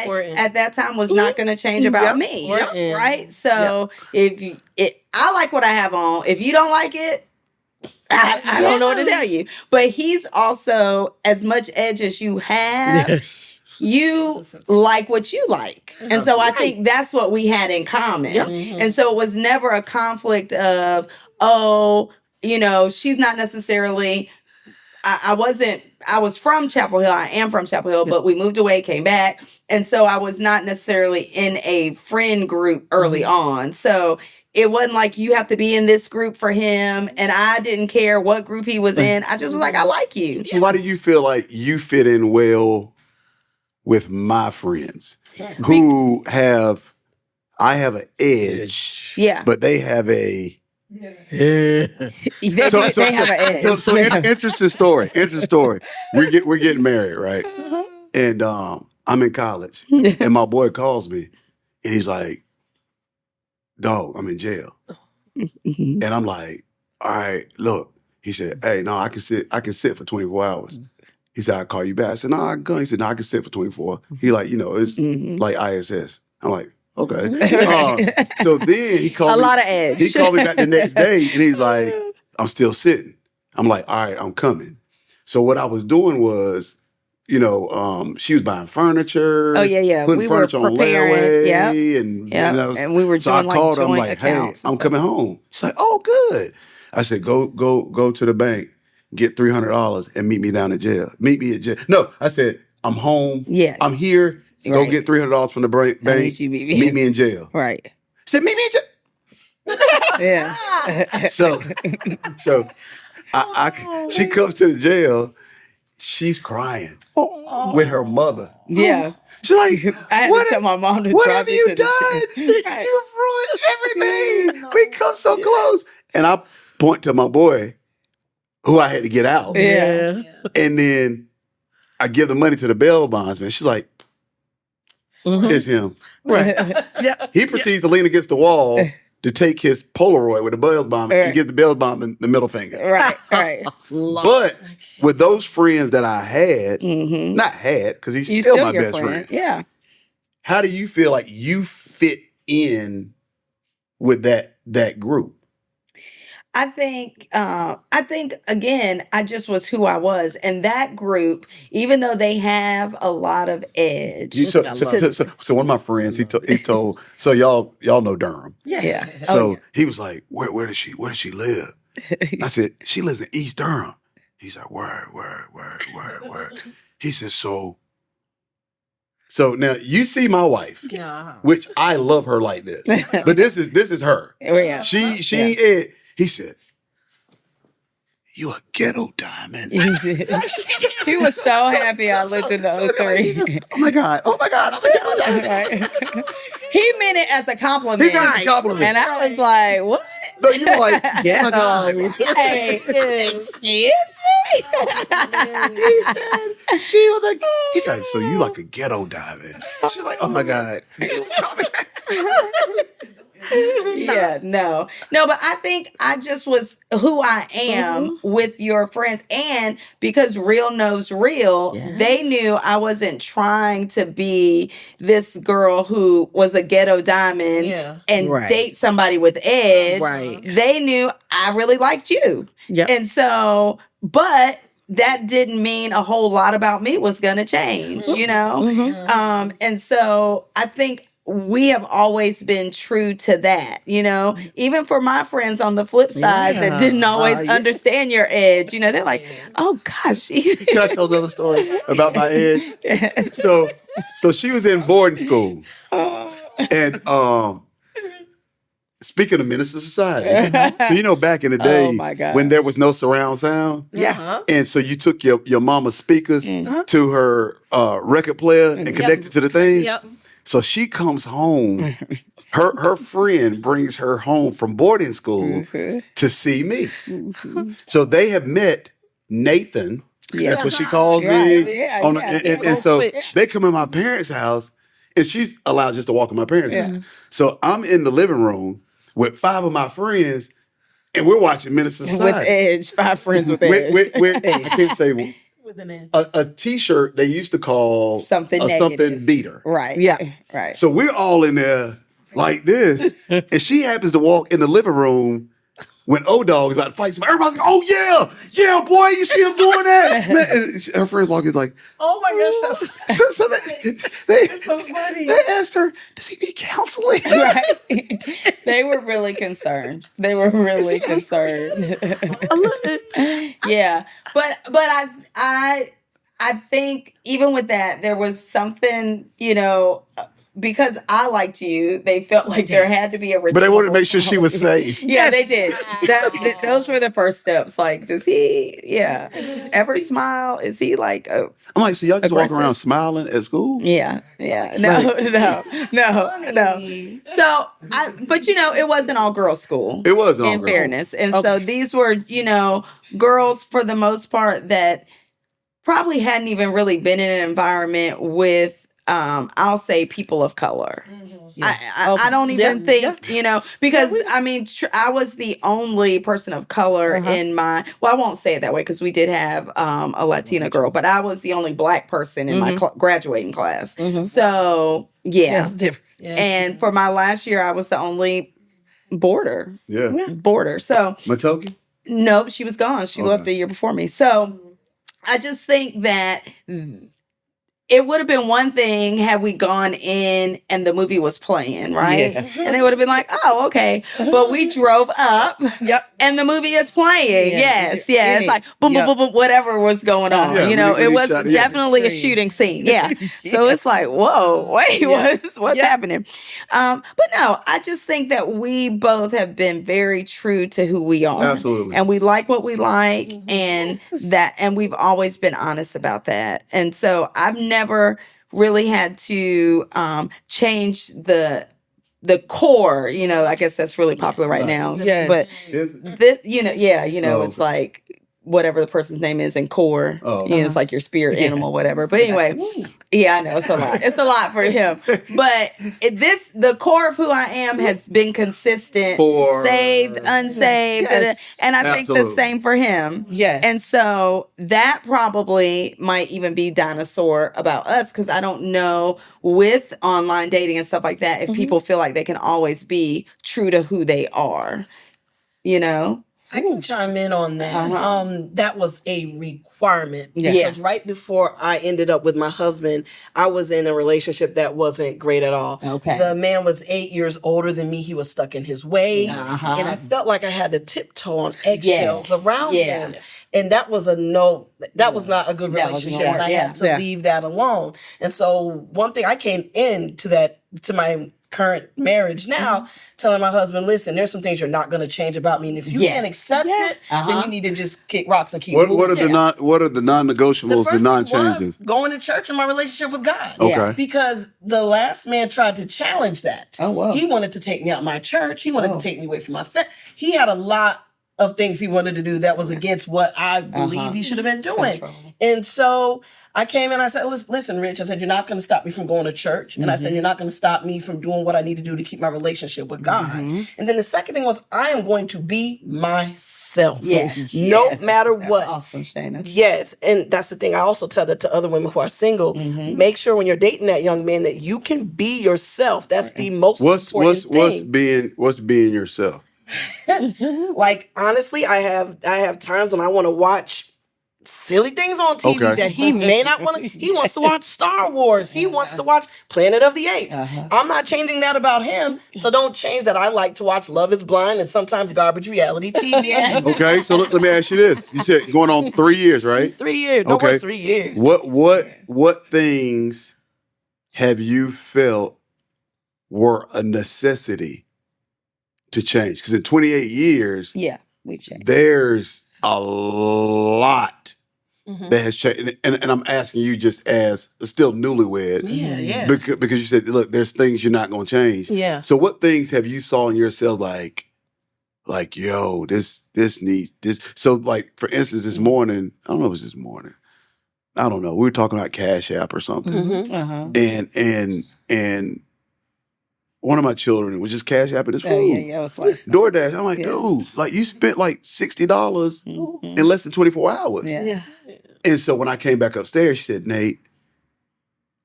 important. at that time was not going to change about me. Important. Right? So I like what I have on. If you don't like it, I don't know what to tell you. But he's also, as much edge as you have, you like what you like. And so I think that's what we had in common. And so it was never a conflict of, she's not necessarily, I was from Chapel Hill. I am from Chapel Hill, but we moved away, came back. And so I was not necessarily in a friend group early on. So it wasn't like you have to be in this group for him. And I didn't care what group he was in. I just was like, I like you. So why do you feel like you fit in well with my friends who I have an edge, Yeah. but they have a They have an edge. Interesting story. Interesting story. We're getting married, right? And I'm in college, and my boy calls me, and he's like, "Dog, I'm in jail." And I'm like, "All right, look." He said, "Hey, no, I can sit for 24 hours." He said, "I'll call you back." I said, "No, I can go." He said, "No, I can sit for 24." He like, it's like ISS. I'm like, okay. So then he called A me. lot of edge. He called me back the next day, and he's like, "I'm still sitting." I'm like, "All right, I'm coming." So what I was doing was, she was buying furniture. Oh, yeah. Putting We were furniture on preparing. layaway. Yep. And we were so I doing called her. I'm joint like, "Hey, accounts and I'm stuff. coming home." She's like, "Oh, good." I said, go to the bank, get $300 and meet me down at jail. Meet me at jail. No, I said, "I'm home. Yes. I'm here. Go Right. get $300 from the bank. I need you to Meet me in jail." Right. She said, "Meet me in jail." Yeah. So she comes to the jail. She's crying with her mother. Yeah. She's like, I had to tell my mom to what drive have me you to the done? Right. You've ruined everything. We come so close. And I point to my boy, who I had to get out. Yeah. And then I give the money to the bail bondsman. She's like, it's him. Right. Yeah. He proceeds to lean against the wall to take his Polaroid with the bail bondsman to give the bail bondsman the middle finger. Right. But with those friends that I had, not had, because he's You still still my your best friend. friend. Yeah. How do you feel like you fit in with that group? I think again, I just was who I was. And that group, even though they have a lot of edge. So one of my friends, he told, so y'all know Durham. Yeah. So he was like, where does she live? I said, she lives in East Durham. He's like, where? He says, so now you see my wife, which I love her like this, but this is her. Yeah. She ain't it. He said, "You a ghetto diamond." He was so happy I lived in the 03. Oh my God, I'm a ghetto diamond. Right. He meant it as a compliment. He meant it as a compliment. And I was like, what? No, you were like, "Oh my God." Hey, excuse me? He said, she was like, he's like, "So you like a ghetto diamond?" She's like, "Oh my God." Yeah, no, but I think I just was who I am with your friends. And because real knows real, they knew I wasn't trying to be this girl who was a ghetto diamond and date somebody with edge. Right. They knew I really liked you. Yep. And so, but that didn't mean a whole lot about me was going to change, And so I think we have always been true to that, even for my friends on the flip side that didn't always understand your edge, they're like, "Oh gosh." Can I tell another story about my edge? So she was in boarding school. And speaking of Minister Society, so back in the day my gosh. when there was no surround sound, and so you took your mama's speakers to her record player and connected to the thing. Yep. So she comes home. Her friend brings her home from boarding school to see me. So they have met Nathan. That's what she calls me. And so they come in my parents' house, and she's allowed just to walk in my parents' house. So I'm in the living room with 5 of my friends, and we're watching Minister Society. With edge, 5 friends with edge. With I can't say a T-shirt they used to call something beater. Right. Yeah. Right. So we're all in there like this, and she happens to walk in the living room when O-Dog is about to fight somebody. Everybody's like, "Oh yeah, boy, you see him doing that?" Man, and her friends walk in like, Oh my gosh, so they so funny. they asked her, "Does he need counseling?" Right. They were really concerned. Yeah. But I think even with that, there was something, because I liked you, they felt like there had to be a But they wanted to redeemable make sure she was safe. Yeah, they did. Those were the first steps. Like, does he, ever smile? Is he like, I'm like, so y'all just walk aggressive? around smiling at school? yeah. No. So, but it wasn't all girls' school. It was all in girls. fairness, and so these were, girls for the most part that probably hadn't even really been in an environment with, I'll say, people of color. I don't even think, because I mean, I was the only person of color in my, I won't say it that way because we did have a Latina girl, but I was the only Black person in my graduating class. So, It's different. And for my last year, I was the only border. So, Matoki? nope, she was gone. She left a year before me. So, I just think that it would have been one thing had we gone in and the movie was playing, right? Yeah. And they would have been like, oh, okay. But we drove up and the movie is playing. Yeah. Yes. It's like boom, boom, boom, boom, whatever was going on. Yeah, it when he was shot, definitely a shooting scene. Yeah. So it's like, whoa, wait, what's happening? But no, I just think that we both have been very true to who we are. Absolutely. And we like what we like and we've always been honest about that. And so I've never really had to change the core, I guess that's really popular right now. Yes. But this, it's like whatever the person's name is in core. Oh. It's like your spirit animal, whatever. But anyway, I know it's a lot. It's a lot for him. But the core of who I am has been consistent, For- saved, unsaved, Yes. and I think the Absolutely. same for him. Yes. And so that probably might even be dinosaur about us because I don't know with online dating and stuff like that if people feel like they can always be true to who they are. I can chime in on that. That was a requirement Yeah. because right before I ended up with my husband, I was in a relationship that wasn't great at all. Okay. The man was 8 years older than me. He was stuck in his ways, Uh-huh. and I felt like I had to tiptoe on eggshells around Yeah. him. And that was that was not a good That wasn't relationship. gonna And I work, had to yeah. leave that alone. And so one thing I came to my current marriage now, telling my husband, listen, there's some things you're not going to change about me. And if you Yes. can't accept it, then you need to just kick rocks and keep What moving. what are the non-negotiables, the thing non-changes? was going to church in my relationship with God. Okay. Because the last man tried to challenge that. Oh, wow. He wanted to take me out my church. He wanted to take me away from my family. He had a lot of things he wanted to do that was against what I believed he should have been doing. And so I came in, I said, listen, Rich, I said, you're not going to stop me from going to church. And I said, you're not going to stop me from doing what I need to do to keep my relationship with God. And then the second thing was, I am going to be myself. Yes. No Yes. matter That's what. awesome, Shayna. Yes, and that's the thing. I also tell that to other women who are single. Make sure when you're dating that young man that you can be yourself. That's the most important thing. What's being yourself? Like honestly, I have times when I want to watch silly things on TV Okay. that he may not want to. He wants to watch Star Wars. He wants to watch Planet of the Apes. I'm not changing that about him. So don't change that. I like to watch Love is Blind and sometimes garbage reality TV. Okay, so let me ask you this. You said going on 3 years, right? 3 years. No Okay. more 3 years. What things have you felt were a necessity to change? Because in 28 years, Yeah, we've changed. there's a lot that has changed. And I'm asking you just as still newlywed. Yeah. Because you said, look, there's things you're not going to change. Yeah. So what things have you saw in yourself like, yo, this needs this. So like, for instance, this morning, I don't know if it was this morning. I don't know. We were talking about Cash App or something. And one of my children was just Cash Apping his food. It was like DoorDash. I'm like, dude, like you spent like $60 in less than 24 hours. Yeah. And so when I came back upstairs, she said, Nate,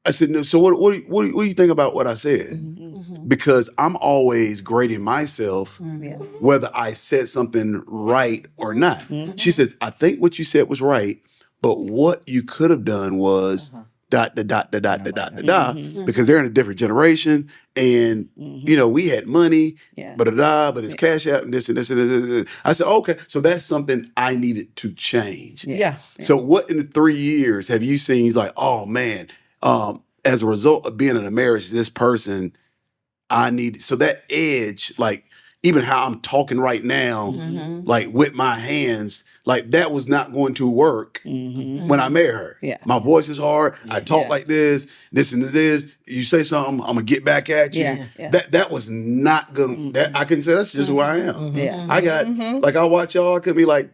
I said, no, so what do you think about what I said? Because I'm always grading myself whether I said something right or not. She says, I think what you said was right, but what you could have done was because they're in a different generation and we had money, but it's Cash App and this and this and this. I said, okay, so that's something I needed to change. Yeah. So what in the 3 years have you seen? He's like, oh man, as a result of being in a marriage, this person I need, so that edge, like even how I'm talking right now, like with my hands, like that was not going to work when I married her. Yeah. My voice is hard. I talk like this and this. You say something, I'm gonna get back at you. Yeah. That was not gonna. That I can say that's just who I am. Yeah. I got like I watch y'all. I could be like,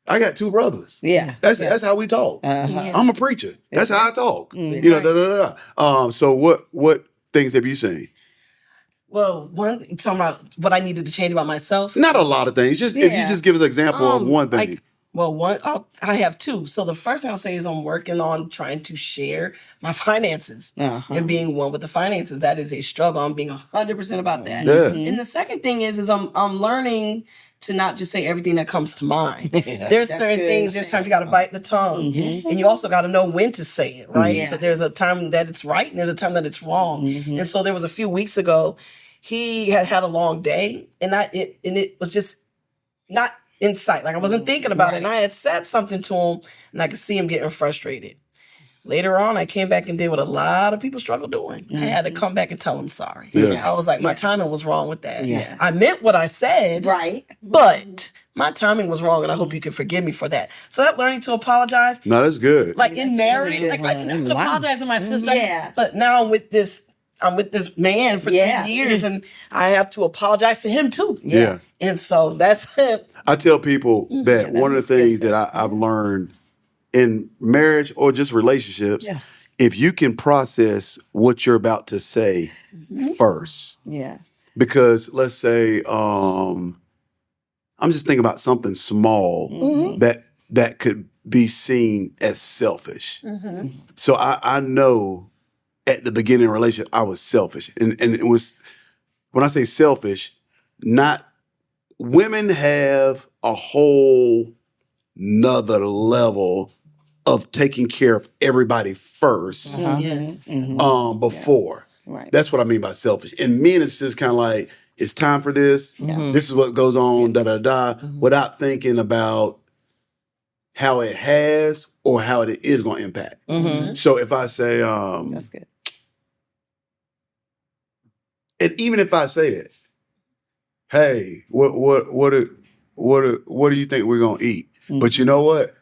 I got two brothers. Yeah. That's how we talk. Uh-huh. I'm a preacher. That's how I talk. You know, da, da, da, da. So what things have you seen? Well, talking about what I needed to change about myself. Not a lot of things. Just if you Yeah. just give us an example of one thing. I have two. So the first thing I'll say is I'm working on trying to share my finances and being one with the finances. That is a struggle. I'm being 100% about that. Yeah. And the second thing is I'm learning to not just say everything that comes to mind. There's certain things. There's times you got to bite the tongue, and you also got to know when to say it. Right. Yeah. So there's a time that it's right, and there's a time that it's wrong. And so there was a few weeks ago. He had a long day, and it was just not in sight. Like I wasn't thinking about it, and I had said something to him, and I could see him getting frustrated. Later on, I came back and did what a lot of people struggle doing. I had to come back and tell him sorry. Yeah. I was like, my timing was wrong with that. Yeah. I meant what I said, Right. but my timing was wrong, and I hope you can forgive me for that. So that learning to apologize, No, that's good. like in marriage, good. like I can apologize to my sister. Yeah. But now I'm with this man for 3 years, and I have to apologize to him too. Yeah. And so that's it. I tell people that one of the a skill things set. that I've learned in marriage or just relationships, if you can process what you're about to say first, Yeah. because let's say I'm just thinking about something small that could be seen as selfish. So I know at the beginning of the relationship I was selfish, and it was, when I say selfish, not women have a whole nother level of taking care of everybody first Yes. before. Right. That's what I mean by selfish. And men, it's just kind of like, it's time for this. This is what goes on, da da da, without thinking about how it has or how it is going to impact. So if I say, That's good. and even if I say it, hey, what do you think we're gonna eat? But you know what?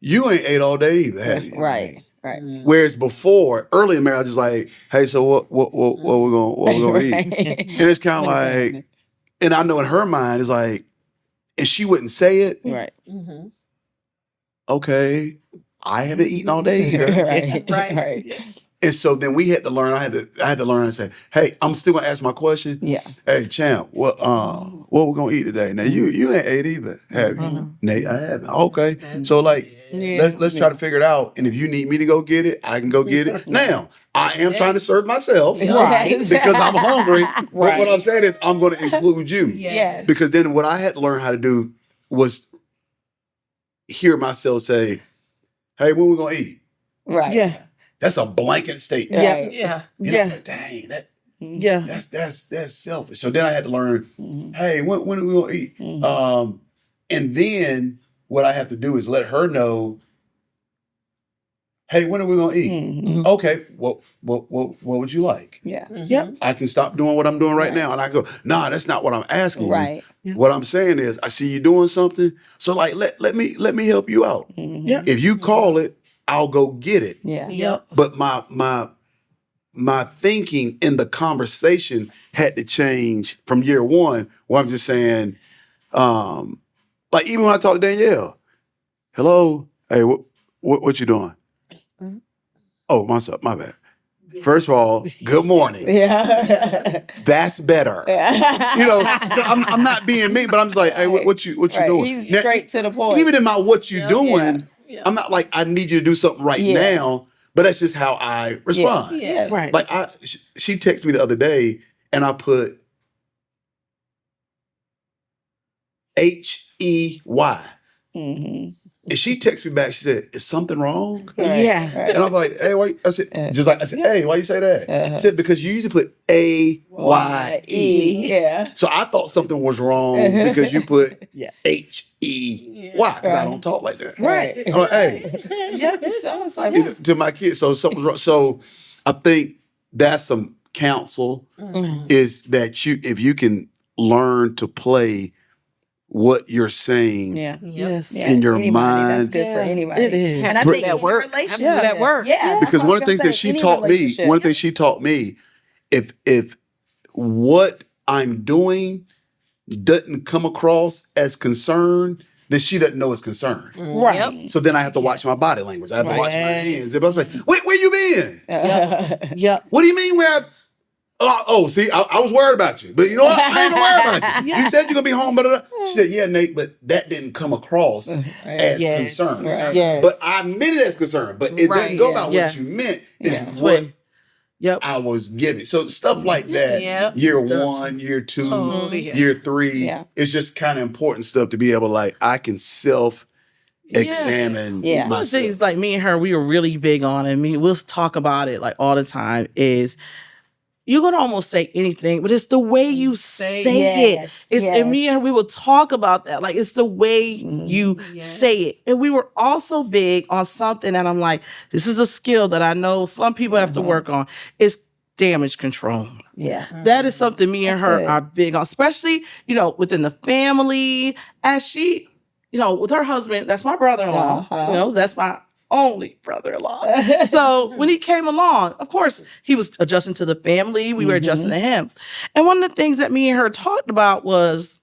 You ain't ate all day either, have you? Right. Right. Whereas before, early in marriage, I was like, hey, so what we gonna eat? And it's kind of like, and I know in her mind, it's like, and she wouldn't say it. Right. Okay, I haven't eaten all day either. Right. Right. And so then we had to learn. I had to learn and say, hey, I'm still gonna ask my question. Yeah. Hey, champ, what we gonna eat today? Now you ain't ate either, have you? Nate, I haven't. Okay, so like let's try to figure it out. And if you need me to go get it, I can go get it. Now I am trying to serve myself, Right. Because I'm hungry. But what I'm saying is I'm going to include you, Yes. because then what I had to learn how to do was hear myself say, hey, when we gonna eat? Right. Yeah. That's a blanket statement. Yeah. Right. Yeah. And I was like, dang, Yeah. that's selfish. So then I had to learn, hey, when are we gonna eat? And then what I have to do is let her know, hey, when are we gonna eat? Okay, what would you like? Yeah. Yep. I can stop doing what I'm doing right now. And I go, nah, that's not what I'm asking you. Right. What I'm saying is I see you doing something. So like let me help you out. Yeah. If you call it, I'll go get it. Yeah. Yep. But my thinking in the conversation had to change from year one, where I'm just saying, like even when I talk to Danielle, hello, hey, what you doing? Oh, my bad. First of all, good morning. Yeah. That's better. You know, so I'm not being mean, but I'm just like, hey, what you Right. doing? He's Now, straight to the point. Even in my what you doing, I'm not like I need you to do something right Yeah. now, but that's just how I respond. Yeah. Right. Like she texted me the other day, and I put HEY, Mm-hmm. and she texted me back. She said, "Is something wrong?" Right. Yeah. Right. And I was like, "Hey, why?" I said, "Hey, why you say that?" She said, "Because you usually put AYE." Yeah. So I thought something was wrong because you put Yeah. HEY, because I don't talk like that. Right. I'm like, hey, Yeah. It sounds like to my kids. So something's wrong. So I think that's some counsel is that if you can learn to play what you're saying Yeah. Yes. Yeah. in your Anybody, mind. that's good for anybody. It is. And I Put think that any work. relationship. Have to do that work. Yeah, that's Because what one I of the was things gonna that say, she any taught me, relationship. one of the things she taught me, if what I'm doing doesn't come across as concern, then she doesn't know it's concern. Right. Yep. So then I have to watch my body language. I have to watch my Yes. hands. If I was like, where you been? Yep. What do you mean where see, I was worried about you. But you know what? I ain't gonna worry about you. You said you're gonna be home, but she said, yeah, Nate, but that didn't come across as Yes. concern. Right. Yes. But I meant it as concern. But it Right, didn't go yeah. about Yeah. what you meant. It's That's what what- Yep. I was giving. So stuff like that, Yep. year Does. 1, year 2, Totally. year 3, Yeah. it's just kind of important stuff to be able to like, I can self-examine Yeah. One of the myself. things like me and her, we were really big on, and we'll talk about it like all the time, is you're gonna almost say anything, but it's the way you say it. Yes, It's yes. and me and her, we will talk about that. Like it's the way you say it. And we were also big on something that I'm like, this is a skill that I know some people have to work on. It's damage control. Yeah. That is something me and That's her good. are big on, especially, within the family. As she, with her husband, that's my brother-in-law. Uh-huh. That's my only brother-in-law. So when he came along, of course, he was adjusting to the family. We were adjusting to him. And one of the things that me and her talked about was,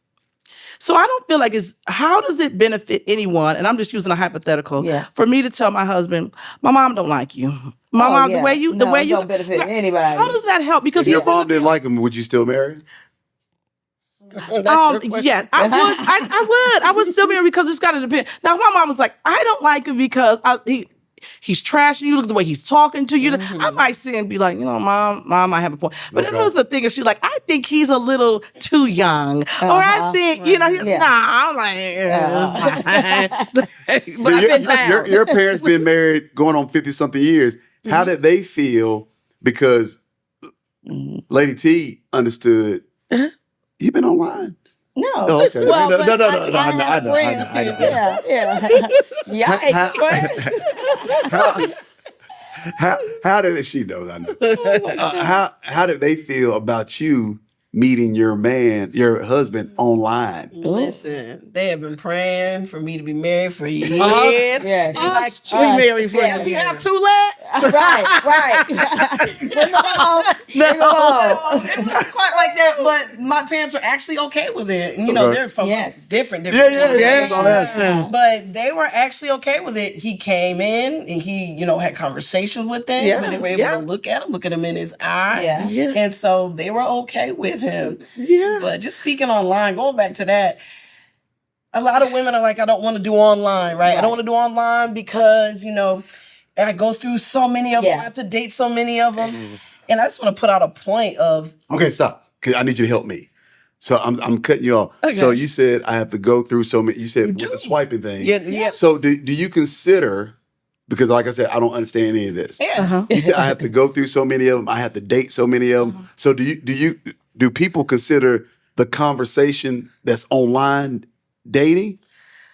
so I don't feel like how does it benefit anyone? And I'm just using a hypothetical Yeah. for me to tell my husband, my mom don't like you. My Oh, mom, yeah. the way you don't benefit anybody. How does that help? Because If your he's in mom the- didn't like him, would you still marry him? That's your question. yeah, I would. I would still marry because it's got to depend. Now, if my mom was like, I don't like him because he's trashing you. Look at the way he's talking to you. I might sit and be like, mom, I have a point. But this Okay. was the thing. If she's like, I think he's a little too young, or I think, Yeah. nah, I'm like, but I've been found. Your parents been married going on 50-something years. How did they feel? Because Lady T understood, you've been online. No. Oh, okay. Well, No, but no, no, I no, I have know. friends who- Yeah. Yikes. How did she know? I know. How did they feel about you meeting your husband online? Listen, they have been praying for me to be married for years. Yes. Us two married for Does he years. have 2 left? Right. Leave it alone. Leave it alone. It's not quite like that, but my parents are actually okay with it. And, Okay. they're from Yes. different. Yeah. That's all that. Yeah. But they were actually okay with it. He came in and he, had conversations with them. Yeah, And they were able yeah. to look at him in his eye. Yeah. Yeah. And so they were okay with him. Yeah. But just speaking online, going back to that, a lot of women are like, I don't want to do online, right? I don't want to do online because, I go through so many of them. Yeah. I have to date so many of them. And I just want to put out a point of, Okay, stop. 'Cause I need you to help me. So I'm cutting you off. Okay. So you said I have to go through so many. You said with the swiping thing. yeah. So do you consider? Because like I said, I don't understand any of this. Yeah. You said I have to go through so many of them. I have to date so many of them. So do people consider the conversation that's online dating?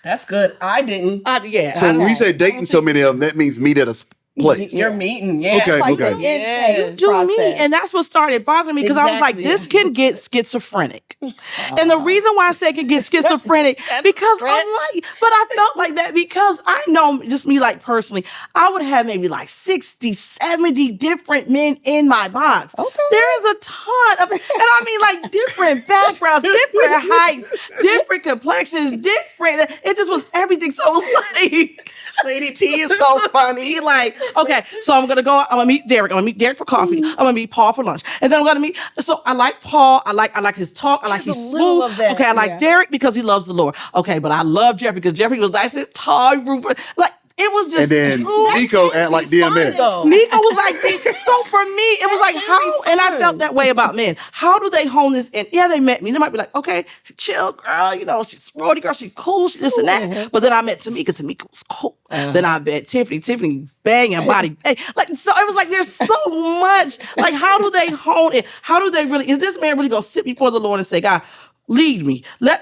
That's good. I didn't. Yeah. So when you say dating so many of them, that means meet at a place. You're meeting. Yeah. Okay, It's like okay. the intake do me, process. and that's what started bothering me because I was like, Exactly. this can get schizophrenic, and the reason why I say it can get schizophrenic because I'm like, but I felt like that because I know just me like personally, I would have maybe like 60, 70 different men in my box. Okay. There is a ton of, and I mean like different backgrounds, different heights, different complexions, different. It just was everything. So it was like. Lady T is so funny. Like, okay, so I'm gonna go. I'm gonna meet Derek. I'm gonna meet Derek for coffee. I'm gonna meet Paul for lunch, and then I'm gonna meet. So I like Paul. I like his talk. I like There's his a little smooth. of that, Okay, I like yeah. Derek because he loves the Lord. Okay, but I love Jeffrey because Jeffrey was nice and tall, Rupert. Like it was just. And then too- Nico act like DMX. though. Nico was like, so for me, it was like, how, and I felt that way about men. How do they hone this in? Yeah, they met me. They might be like, okay, she chill, girl, she's a sorority girl, she's cool, she's this and that. But then I met Tamika was cool. Then I met Tiffany banging body. Hey, like, so it was like, there's so much. Like, how do they hone it? How do they really, is this man really going to sit before the Lord and say, God, lead me, and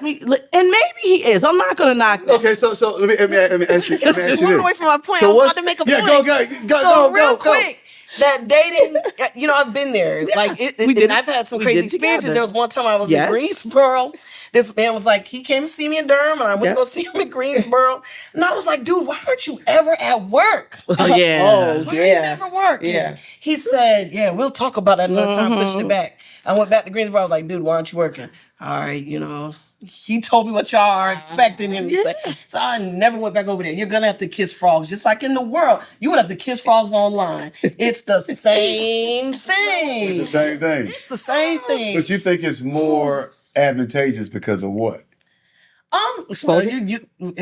maybe he is. I'm not going to knock that. Okay, so let me ask you. Let me ask you Moving this. away from my point. So I was what's about to make a yeah, point. go, So real go. quick, that dating, I've been there. Like we did and it- I've had some we crazy did it experiences. together. There was one time I was Yes. in Greensboro. This man was like, he came to see me in Durham, and I went to go see him in Greensboro. And I was like, dude, why aren't you ever at work? Oh, yeah. Oh, Why are you yeah. never working? Yeah. He said, yeah, we'll talk about that another time, pushed it back. I went back to Greensboro. I was like, dude, why aren't you working? All right, he told me what y'all are expecting him to say. So I never went back over there. You're going to have to kiss frogs, just like in the world. You would have to kiss frogs online. It's the same thing. It's the same thing. It's the same thing. But you think it's more advantageous because of what? Exposure.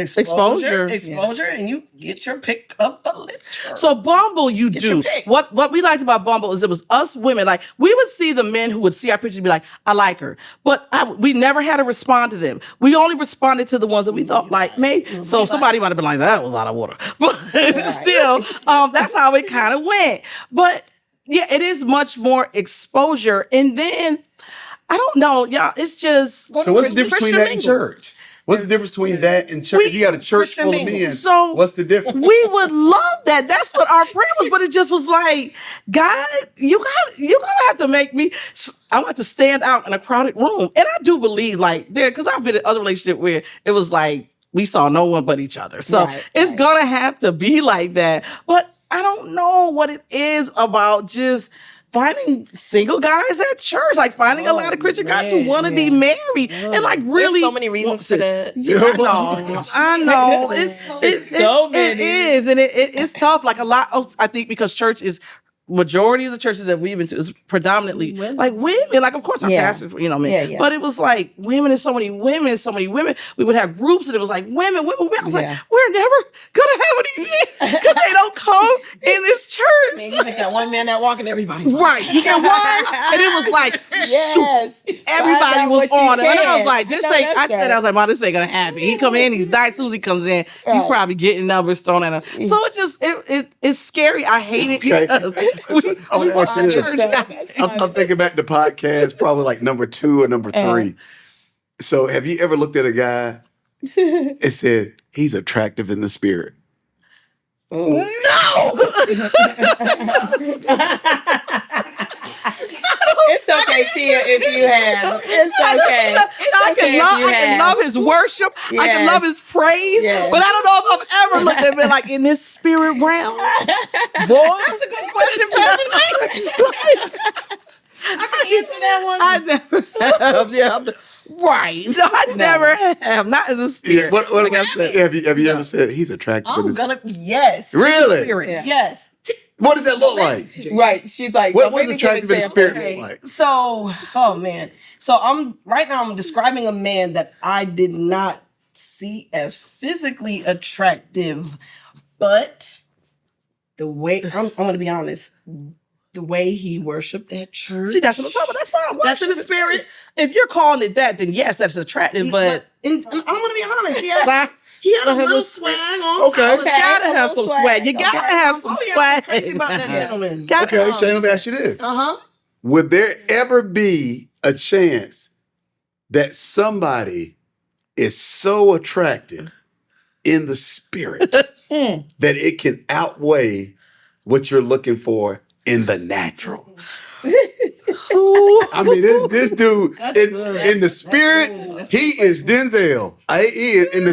Exposure, Exposure. and you get your pick of the litter. So Bumble, you Get do. your pick. What we liked about Bumble is it was us women. Like we would see the men who would see our picture and be like, I like her. But we never had to respond to them. We only responded to the ones that we thought like maybe. So somebody might have been like, that was out of order. But still, that's how it kind of went. But yeah, it is much more exposure. And then I don't know, y'all. It's just So what's the difference between that and mingle. church? What's the difference between that and church? If you got a church Christian full of mingle. men, So what's the difference? We would love that. That's what our prayer was, but it just was like, God, you're gonna have to make me. I want to stand out in a crowded room, and I do believe like there because I've been in other relationships where it was like we saw no one but each other. So it's gonna have to be like that. But I don't know what it is about just finding single guys at church, like finding a lot of Christian guys who want to be married and like really. There's so many reasons for that. Yeah, I know. So many. It is, and it's tough. Like a lot. I think because church is majority of the churches that we've been to is predominantly like women. Like of course our pastors, men. Yeah. But it was like women and so many women. We would have groups and it was like women. I was like, we're never gonna have any men because they don't come in this church. Man, you think that one man that walking, everybody's Right, you get one, and it was like, Yes. everybody Find out was what you on it, and I was can. like, "This No, ain't." that's I said, "Mom, this ain't gonna happen." He come in, he's nice. Susie comes in, you Right. probably getting numbers thrown at him. So it just it's scary. I hate it Okay. because I wanna ask you this. church guys. I'm thinking back to podcast, probably like number 2 or number 3. So have you ever looked at a guy and said, he's attractive in the spirit? No, It's okay, Tia, if you have. It's okay. I can love his worship. I can Yes. love his praise, Yes. but I don't know if I've ever looked at him like in this spirit realm. Boy, that's a good question. I can answer that one. I never have. Yeah, right. No, I never have. Not in the spirit. What, like I said. have you ever said he's attractive in I'm his gonna yes. Really? Spirit. Yeah. Yes. What does that look like? Right. She's like, What don't was make me give attractive in the examples. spirit look like? So, oh man. So I'm describing a man that I did not see as physically attractive, but the way I'm gonna be honest, the way he worshipped at church. See, that's what I'm talking about. That's fine. That's in the spirit. If you're calling it that, then yes, that's attractive. But and I'm gonna be honest, he had a little swag on. Okay. you gotta have some swag. You gotta have some swag. Crazy about that gentleman. Gotta- Okay, Shane, let me ask you this. Uh-huh. Would there ever be a chance that somebody is so attractive in the spirit that it can outweigh what you're looking for in the natural? I mean, this dude in the spirit, he is Denzel. He is in the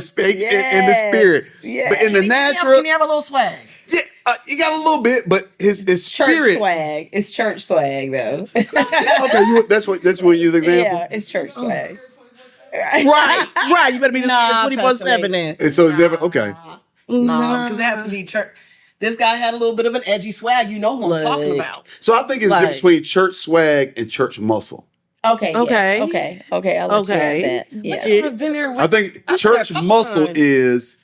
in the spirit, but in the natural, Can he have a little swag? yeah, he got a little bit, but his Church spirit. swag. It's church swag, though. Okay, that's what you use example. Yeah, it's church swag. right. You better be Nah, 24/7 then. And so it's never okay. No, because it has to be church. This guy had a little bit of an edgy swag. You know who I'm talking about. So I think it's the difference between church swag and church muscle. Okay. Okay. Yes. Okay. I'll let you Okay. have that. Yeah. I've been there with I think I've church been a couple muscle times. is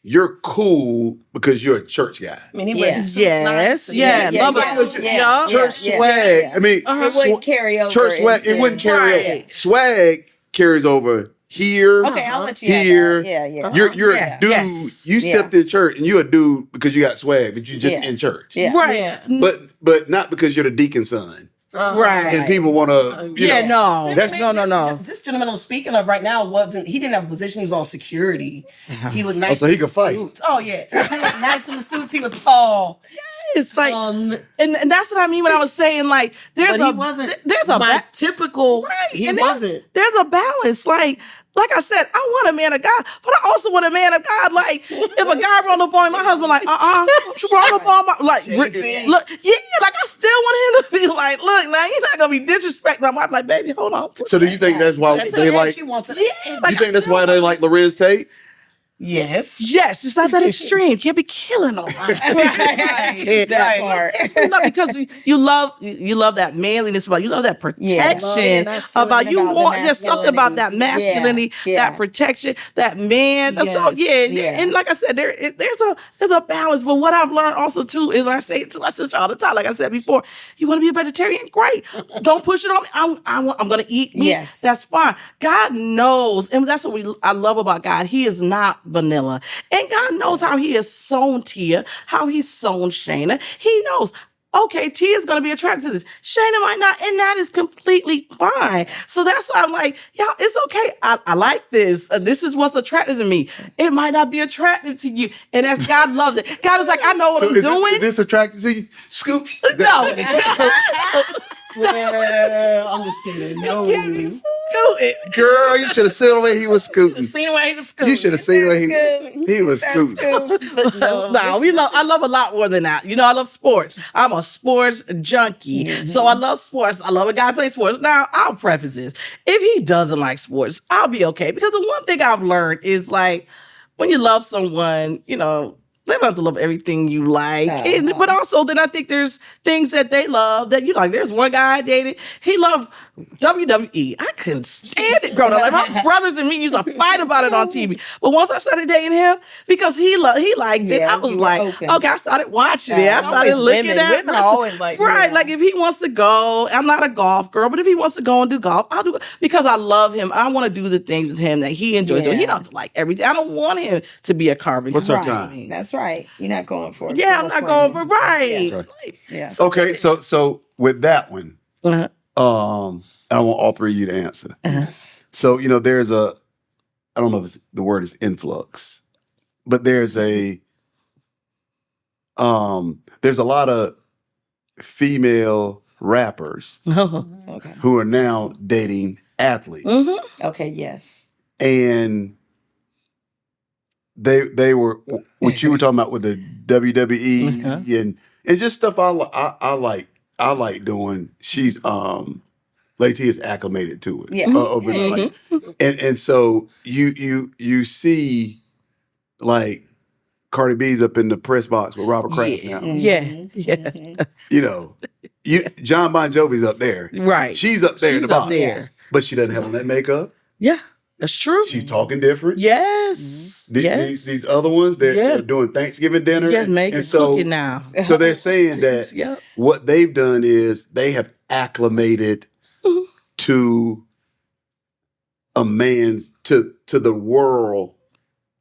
you're cool because you're a church guy. I mean, he Yeah. wears his suits Yes, nice. yeah, Yeah, love yeah, a suit. yeah. Yeah. Church yeah, swag. yeah. I mean, It wouldn't carry over. church swag. It into- wouldn't carry over. Right. Swag carries over here. Okay, I'll let you have Here, that. Yeah. you're Yeah. a dude. Yes. You stepped in church and you're a dude because you got swag, but you just Yeah. in church. Yeah. Right. Yeah. But not because you're the deacon's son. Right. And people want to. Yeah, no. That's No. This gentleman I'm speaking of right now he didn't have a position. He was on security. He looked nice. so he in could the fight. suits. Oh yeah, he looked nice in the suits. He was tall. Yes, like, and that's what I mean when I was saying like there's But he wasn't there's a my typical. right. He and wasn't. there's a balance. Like I said, I want a man of God, but I also want a man of God. Like if a guy rolled up on my husband, like don't you roll up on my like look, yeah, like I still want him to be like, look, now you're not gonna be disrespecting my wife. Like, baby, hold on. So do you think that's why they like? She wants it. Yeah, like You think that's why they like Lorenz Tate? Yes. yes, it's not that extreme. Can't be killing nobody. That part. No, because you love that manliness about you love that protection about you about the want there's something about that masculinity, Yeah. that protection, that man. So and like I said, there's a balance. But what I've learned also too is I say it to my sister all the time. Like I said before, you want to be a vegetarian, great. Don't push it on me. I'm gonna eat meat. Yes. That's fine. God knows, and that's what I love about God. He is not vanilla. And God knows how he has sown Tia, how he's sown Shayna. He knows, okay, Tia's going to be attracted to this. Shayna might not, and that is completely fine. So that's why I'm like, y'all, it's okay. I like this. This is what's attractive to me. It might not be attractive to you. And that's God loves it. God is like, I know what I'm doing. Is this attractive to you? Scoop. No. Well, I'm just kidding. No. Girl, you should have seen the way he was scooting. Seen where he was scooting. You should have seen the way he was scooting. No, I love a lot more than that. You know, I love sports. I'm a sports junkie. So I love sports. I love a guy playing sports. Now, I'll preface this. If he doesn't like sports, I'll be okay. Because the one thing I've learned is like, when you love someone, you know, they don't have to love everything you like. But also, then I think there's things that they love that you like. There's one guy I dated. He loved WWE. I couldn't stand it growing up. Like my brothers and me used to fight about it on TV. But once I started dating him, because he liked it, I was like, open. okay, I started watching it. I started looking at women are always like, right. yeah. Like if he wants to go, I'm not a golf girl, but if he wants to go and do golf, I'll do it because I love him. I want to do the things with him that he enjoys. So he don't have to like everything. I don't want him to be a carving. What's her Right. time? That's right. You're not going for it. Yeah, I'm not going for right. Okay. Yeah. Okay, so with that one, Uh-huh. I don't want all three of you to answer. So, you know, there's I don't know if the word is influx, but there's a lot of female rappers Okay. who are now dating athletes. Okay. Yes. And they were what you were talking about with the WWE and just stuff I like doing. She's Lady is acclimated to it. Yeah. And so you see like Cardi B's up in the press box with Robert Kraft now. Yeah. You know, John Bon Jovi's up there. Right. She's up there in the She's up box. there. But she doesn't have on that makeup. Yeah, that's true. She's talking different. Yes. Yes. These other ones, they're doing Thanksgiving dinner. Yes, making cooking now. So they're saying that Yep. what they've done is they have acclimated to a man's to the world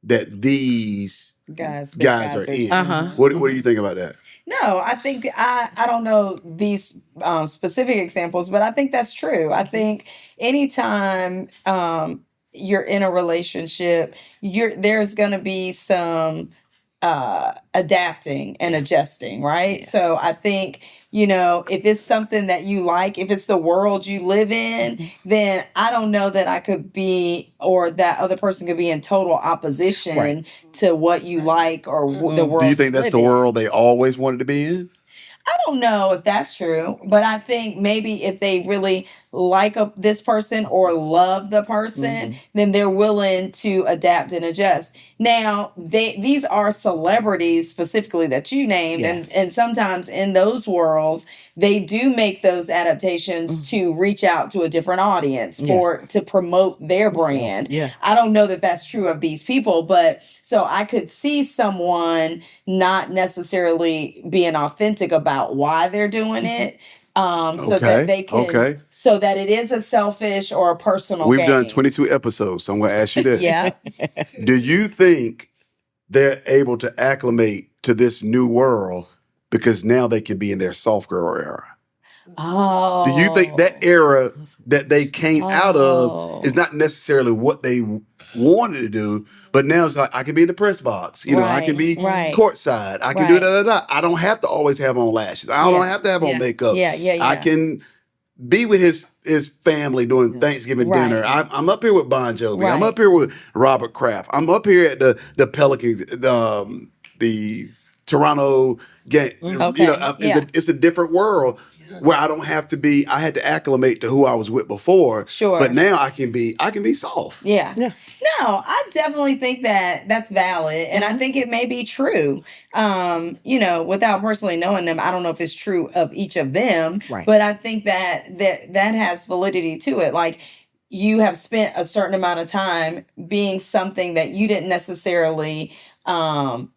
that these Guys are in. Uh-huh. What do you think about that? No, I think I don't know these specific examples, but I think that's true. I think anytime you're in a relationship, there's going to be some adapting and adjusting, right? So I think, you know, if it's something that you like, if it's the world you live in, then I don't know that I could be, or that other person could be in total opposition to what you like or the world. Do you think that's the world they always wanted to be in? I don't know if that's true, but I think maybe if they really like this person or love the person, then they're willing to adapt and adjust. Now, these are celebrities specifically that you named, and sometimes in those worlds, they do make those adaptations to reach out to a different audience to promote their brand. Yeah. I don't know that that's true of these people, but so I could see someone not necessarily being authentic about why they're doing it. So that they can, so that it is a selfish or a personal We've gain. done 22 episodes, so I'm going to ask you this. Yeah. Do you think they're able to acclimate to this new world because now they can be in their soft girl era? Oh. Do you think that era that they came out of is not necessarily what they wanted to do, but now it's like I can be in the press box. You know, I can be courtside. I can do da. I don't have to always have on lashes. I don't have to have on makeup. I can be with his family doing Thanksgiving dinner. I'm up here with Bon Jovi. I'm up here with Robert Kraft. I'm up here at the Pelicans, the Toronto game. Okay. You know, it's a different world where I don't have to be. I had to acclimate to who I was with before. Sure. But now I can be soft. Yeah. No, I definitely think that that's valid. And I think it may be true. You know, without personally knowing them, I don't know if it's true of each of them. Right. But I think that has validity to it. Like, you have spent a certain amount of time being something that you didn't necessarily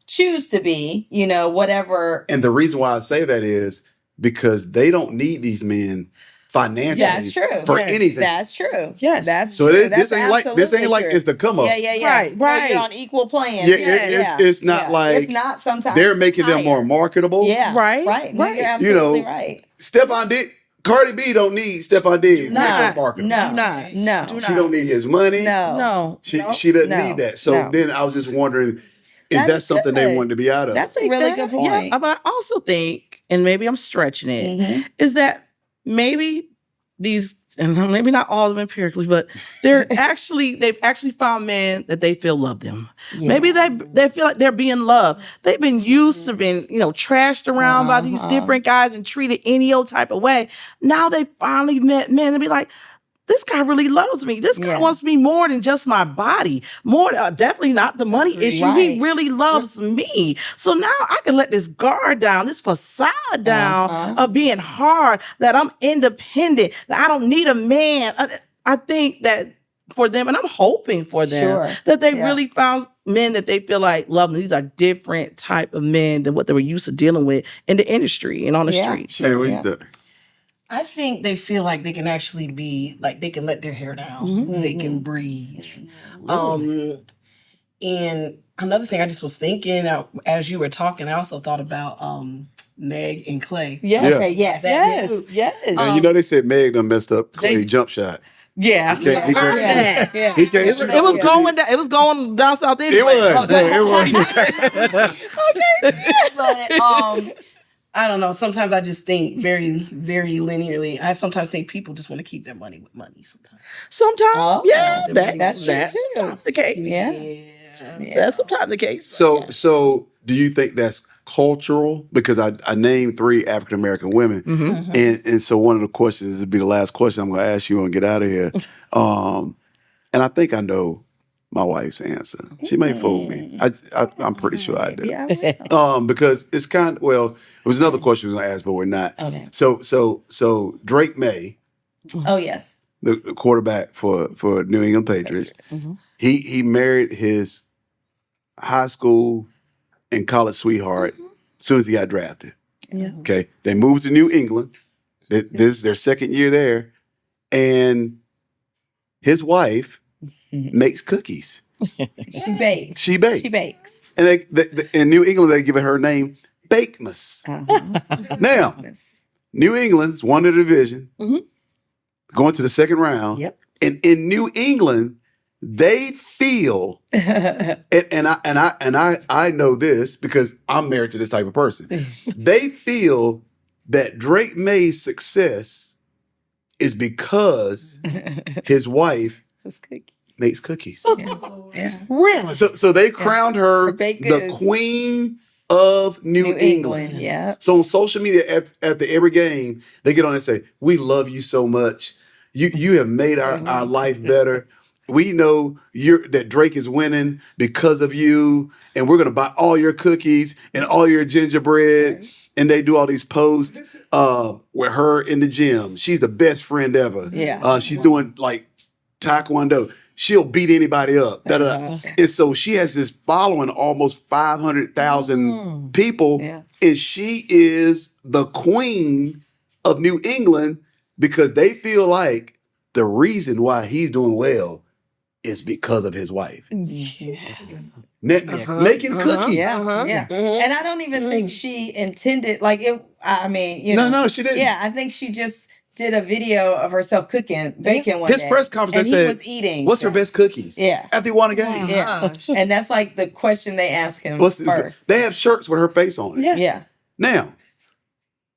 choose to be, you know, whatever. And the reason why I say that is because they don't need these men financially That's true. for anything. That's true. Yes. That's So true. this ain't like True. it's the come up. Yeah. Right. You're on equal plans. Yeah, it's not like it's not sometimes they're making them higher. more marketable. Yeah. Right. No, you're absolutely You know, right. Stephon Diggs, Cardi B don't need Stephon Diggs. No. marketable. No. She don't need his money. No. She doesn't need that. So then I was just wondering, is that something they good. wanted to be out of? That's a really good point. Yeah, but I also think, and maybe I'm stretching it, is that maybe these, and maybe not all of them empirically, but they've actually found men that they feel love them. Yeah. Maybe they feel like they're being loved. They've been used to being, trashed around by these different guys and treated any old type of way. Now they finally met men and be like, this guy really loves me. This guy wants me more than just my body. More, definitely not the money issue. Right. He really loves me. So now I can let this guard down, this facade down of being hard, that I'm independent, that I don't need a man. I think that for them, and I'm hoping for them, that they really found men that they feel like love them. These are different type of men than what they were used to dealing with in the industry and on the street. Sherry, what you think? I think they feel like they can actually be like they can let their hair down, they can breathe. And another thing I just was thinking as you were talking, I also thought about Meg and Clay. Yeah. Okay. Yes. And you know they said Meg done messed up Clay jump shot. Yeah. He can't It was going down. It was going down south anyway. It was. But I don't know. Sometimes I just think very, very linearly. I sometimes think people just want to keep their money with money. Sometimes, that's true too. Sometimes the case. Yeah. That's sometimes the case. So do you think that's cultural? Because I named 3 African American women, and so one of the questions, this will be the last question I'm going to ask you and get out of here. And I think I know my wife's answer. She may fool me. I'm pretty sure I do. Yeah. Because it's it was another question we were going to ask, but we're not. Okay. So Drake May, Oh yes. the quarterback for New England Patriots, he married his high school and college sweetheart as soon as he got drafted. Yeah. Okay. They moved to New England. This is their second year there. And his wife makes cookies. She bakes. She bakes. She bakes. And they, in New England, they give her name Bakemas. Now, New England's won the division, going to the second round. Yep. And in New England, they feel, and I know this because I'm married to this type of person. They feel that Drake May's success is because his wife makes cookies. Yeah. Really? So they crowned her baked the goods. queen of New England. Yeah. So on social media after every game, they get on and say, "We love you so much. You have made our life better. We know that Drake is winning because of you, and we're gonna buy all your cookies and all your gingerbread." And they do all these posts with her in the gym. She's the best friend ever. Yeah. She's doing like Taekwondo. She'll beat anybody up. And so she has this following, almost 500,000 people. Yeah. And she is the queen of New England because they feel like the reason why he's doing well is because of his wife. Making cookies. Yeah. And I don't even think she intended, like it. I mean, No, she didn't. Yeah, I think she just did a video of herself cooking bacon one His day. press conference, and they he said, was eating. "What's her best cookies?" Yeah. After he won a game. Yeah. And that's like the question they ask him What's first. They have shirts with her face on it. Yeah. Yeah. Now,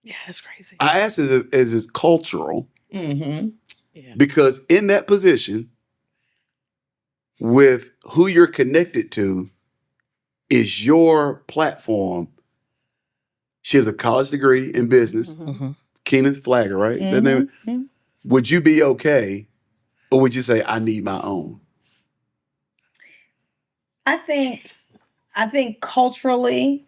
Yeah, that's crazy. I asked, is it cultural? Mm-hmm. Because in that position, with who you're connected to, is your platform. She has a college degree in business. Kenneth Flagger, right? Is that name? Would you be okay, or would you say, I need my own? I think culturally,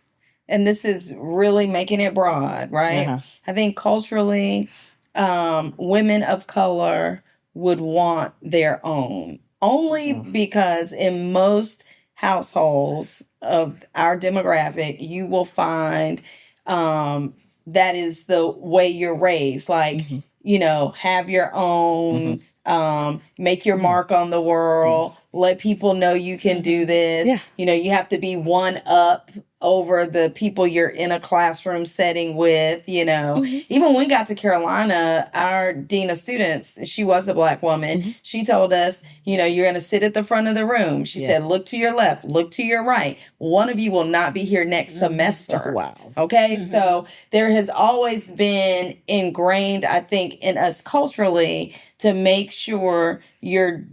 and this is really making it broad, right? I think culturally, women of color would want their own, only because in most households of our demographic, you will find that is the way you're raised. Like, you know, have your own, make your mark on the world, let people know you can do this. Yeah. You know, you have to be one up over the people you're in a classroom setting with, you know. Even when we got to Carolina, our dean of students, she was a Black woman. She told us, you know, you're going to sit at the front of the room. She said, look to your left, look to your right. One of you will not be here next semester. Wow. Okay. So there has always been ingrained, I think, in us culturally to make sure you're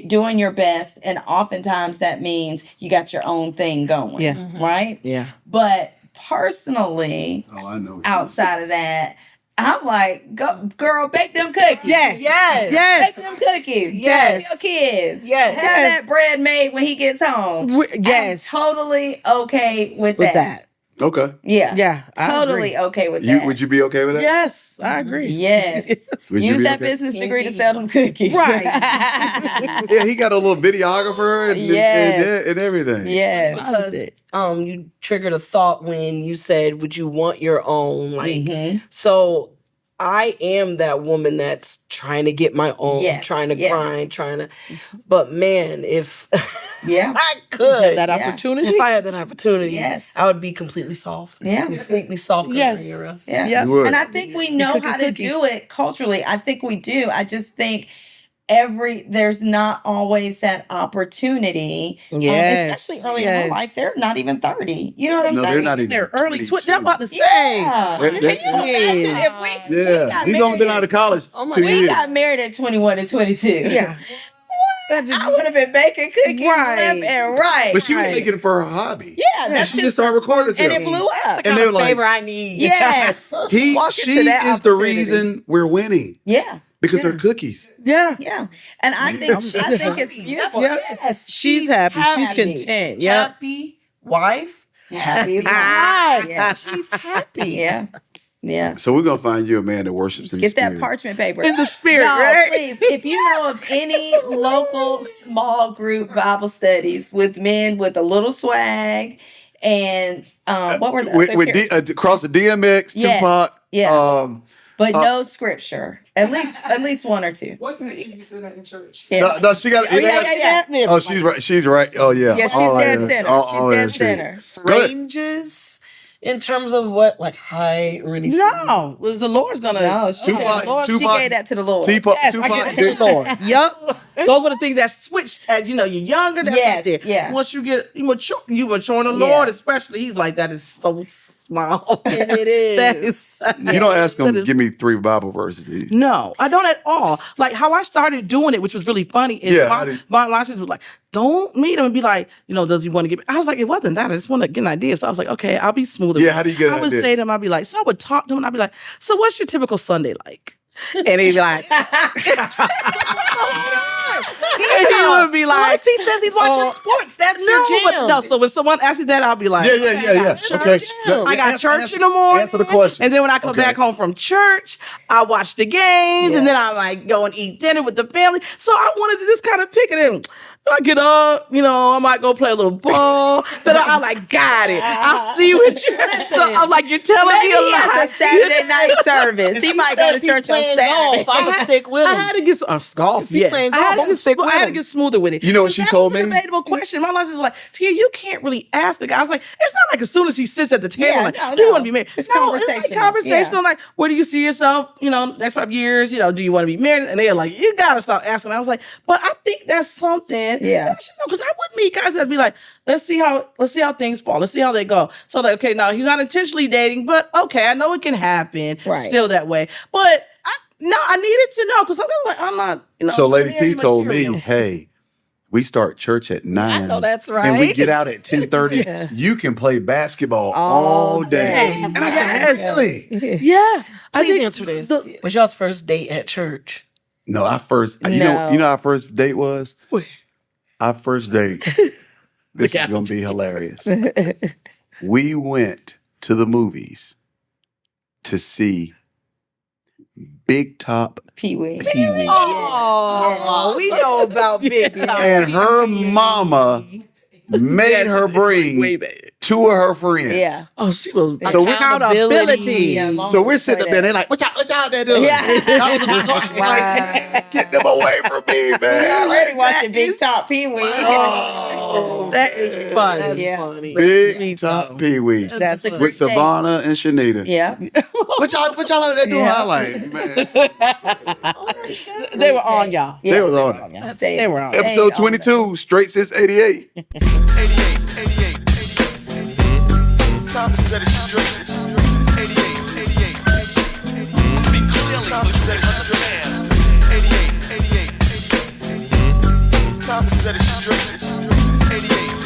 doing your best. And oftentimes that means you got your own thing going. Yeah. Right? Yeah. But personally, I know. outside of that, I'm like, go, girl, bake them cookies. Yes. Yes. Yes. Bake them cookies. Yes. Yes. Your kids. Yes. Have Yes. that bread made when he gets home. Yes. I'm totally okay with With that. that. Okay. Yeah. Yeah. I Totally agree. okay with that. Would you be okay with that? Yes, I agree. Yes. Would you Use be that okay? business degree to sell them cookies. Right. Yeah, he got a little videographer and everything. Yes. Because you triggered a thought when you said, would you want your own? Like, so I am that woman that's trying to get my own, Yes, trying to yes. grind, trying to, but man, if Yeah. I could, That Yeah. opportunity. if I had that opportunity, Yes. I would be completely soft. Yeah. Completely soft. Yes. Carrera. Yeah. Yeah. You would. And I think we know cooking how to cookies. do it culturally. I think we do. I just think there's not always that opportunity. Yes. Especially early in Yes. our life. They're not even 30. You know what I'm No, saying? they're not even. They're early 22. I'm about to say. Yeah. They're- Can they're- you imagine if we Yeah, got he's only been married out of college Oh my 2 God. years. We got married at 21 and 22. Yeah. I would have been baking cookies Right. left and right. But she was Right. making it for her hobby. Yeah, And that's she just just, started recording and herself. it blew up. And they were like, favor I need. Yes. she Walk into that is the opportunity. reason we're winning Yeah. because her cookies. Yeah. Yeah. And I think it's beautiful. Yeah. Yes. She's happy. She's content. Yeah. Happy wife. Happy. Ah. Yeah. She's happy. Yeah. Yeah. So we're gonna find you a man that worships in the Get spirit. that parchment paper. In the spirit, Y'all, right? please, if you know of any local small group Bible studies with men with a little swag and what were the other with characters? across the DMX, Yes. Tupac. Yeah. But no scripture. At least one or two. What's the you said that in church? Yeah. No, she got. Oh, yeah. Oh, she's right. She's right. Oh yeah. Yeah, she's Oh, dead yeah. center. Oh, yeah, She's dead center. Go ahead. Ranges in terms of what, like high or anything? No, was the Lord's gonna? No, she, Tupac- she Tupac- gave that to the Lord. Tupac, Yes, I Tupac get it to the Lord. Yep. Those are the things that switch as you're younger. That's Yes, right there. yeah. Once you get you mature in the Yeah. Lord, especially, He's like that is so small. And it is. That is. You don't ask him. That is- Give me 3 Bible verses. Do you? No, I don't at all. Like how I started doing it, which was really funny, is Yeah, I did. my lashes was like, don't meet him and be like, does he want to get? I was like, it wasn't that. I just want to get an idea. So I was like, okay, I'll be smooth. Yeah, how do you get an I would idea? say to him, I'd be like, so I would talk to him and I'd be like, so what's your typical Sunday like? And he'd be like, and he would be What like, if he says he's watching sports? That's no, your but jam. no. So when someone asks me that, I'll be like, Yeah. Okay. I got church in the morning. Answer the question. And then when I come Okay. back home from church, I watch the games, and then I might go and eat dinner with the family. So I wanted to just kind of pick it in. I get up, I might go play a little ball. Then I'm like, got it. I see what you. So I'm like, you're telling Maybe me a he has lie. a Saturday night service. He might go to church on Saturday. I'm gonna stick with I him. had to get golf. he Yes, playing I golf, had to I'ma get stick with I had to him. get smoother with it. You know what she That told was a me? debatable question. My license was like, Tia, you can't really ask a guy. I was like, it's not like as soon as he sits at the table, Yeah, like, no, do you no. want to be married? It's no, it's like conversational. conversational. Yeah. Like, where do you see yourself? Next 5 years. Do you want to be married? And they're like, you gotta stop asking. I was like, but I think that's something. Yeah. that I should know, because I would meet guys that'd be like, let's see how things fall. Let's see how they go. So like, okay, now he's not intentionally dating, but okay, I know it can happen. Right. Still that way, but I needed to know because I'm not. So Lady T married told me, material. hey, we start church at 9. I know that's right. And we get out at 10:30. You can play basketball all day. day. And I said, really? Yeah, I Please think answer this. the- Was y'all's first date at church? No, our first, you No. know our first date was? Where? Our first date. This is going to be hilarious. We went to the movies to see Big Top Pee-wee. Pee-wee. Oh, we know about Big Top. And her mama made her bring way back. 2 of her friends. Yeah. Oh, she was So we- accountability. Yeah, mom So we're would say sitting up there, that. they're like, what y'all there doing? Yeah. I was like, get them away from me, man. Already Like, watching Big Top Pee-wee. oh, That is fun. That's Yeah. funny. Big Top Pee-wee. That's a With great thing. Savannah and Shanita. Yeah. What y'all over there doing? Yeah. I like, man. They were on y'all. They was on it. They were on it. Episode 22, straight since 88. 88. Time to set it straight. 88. Speak clearly so you can understand. 88. Time to set it straight. 88.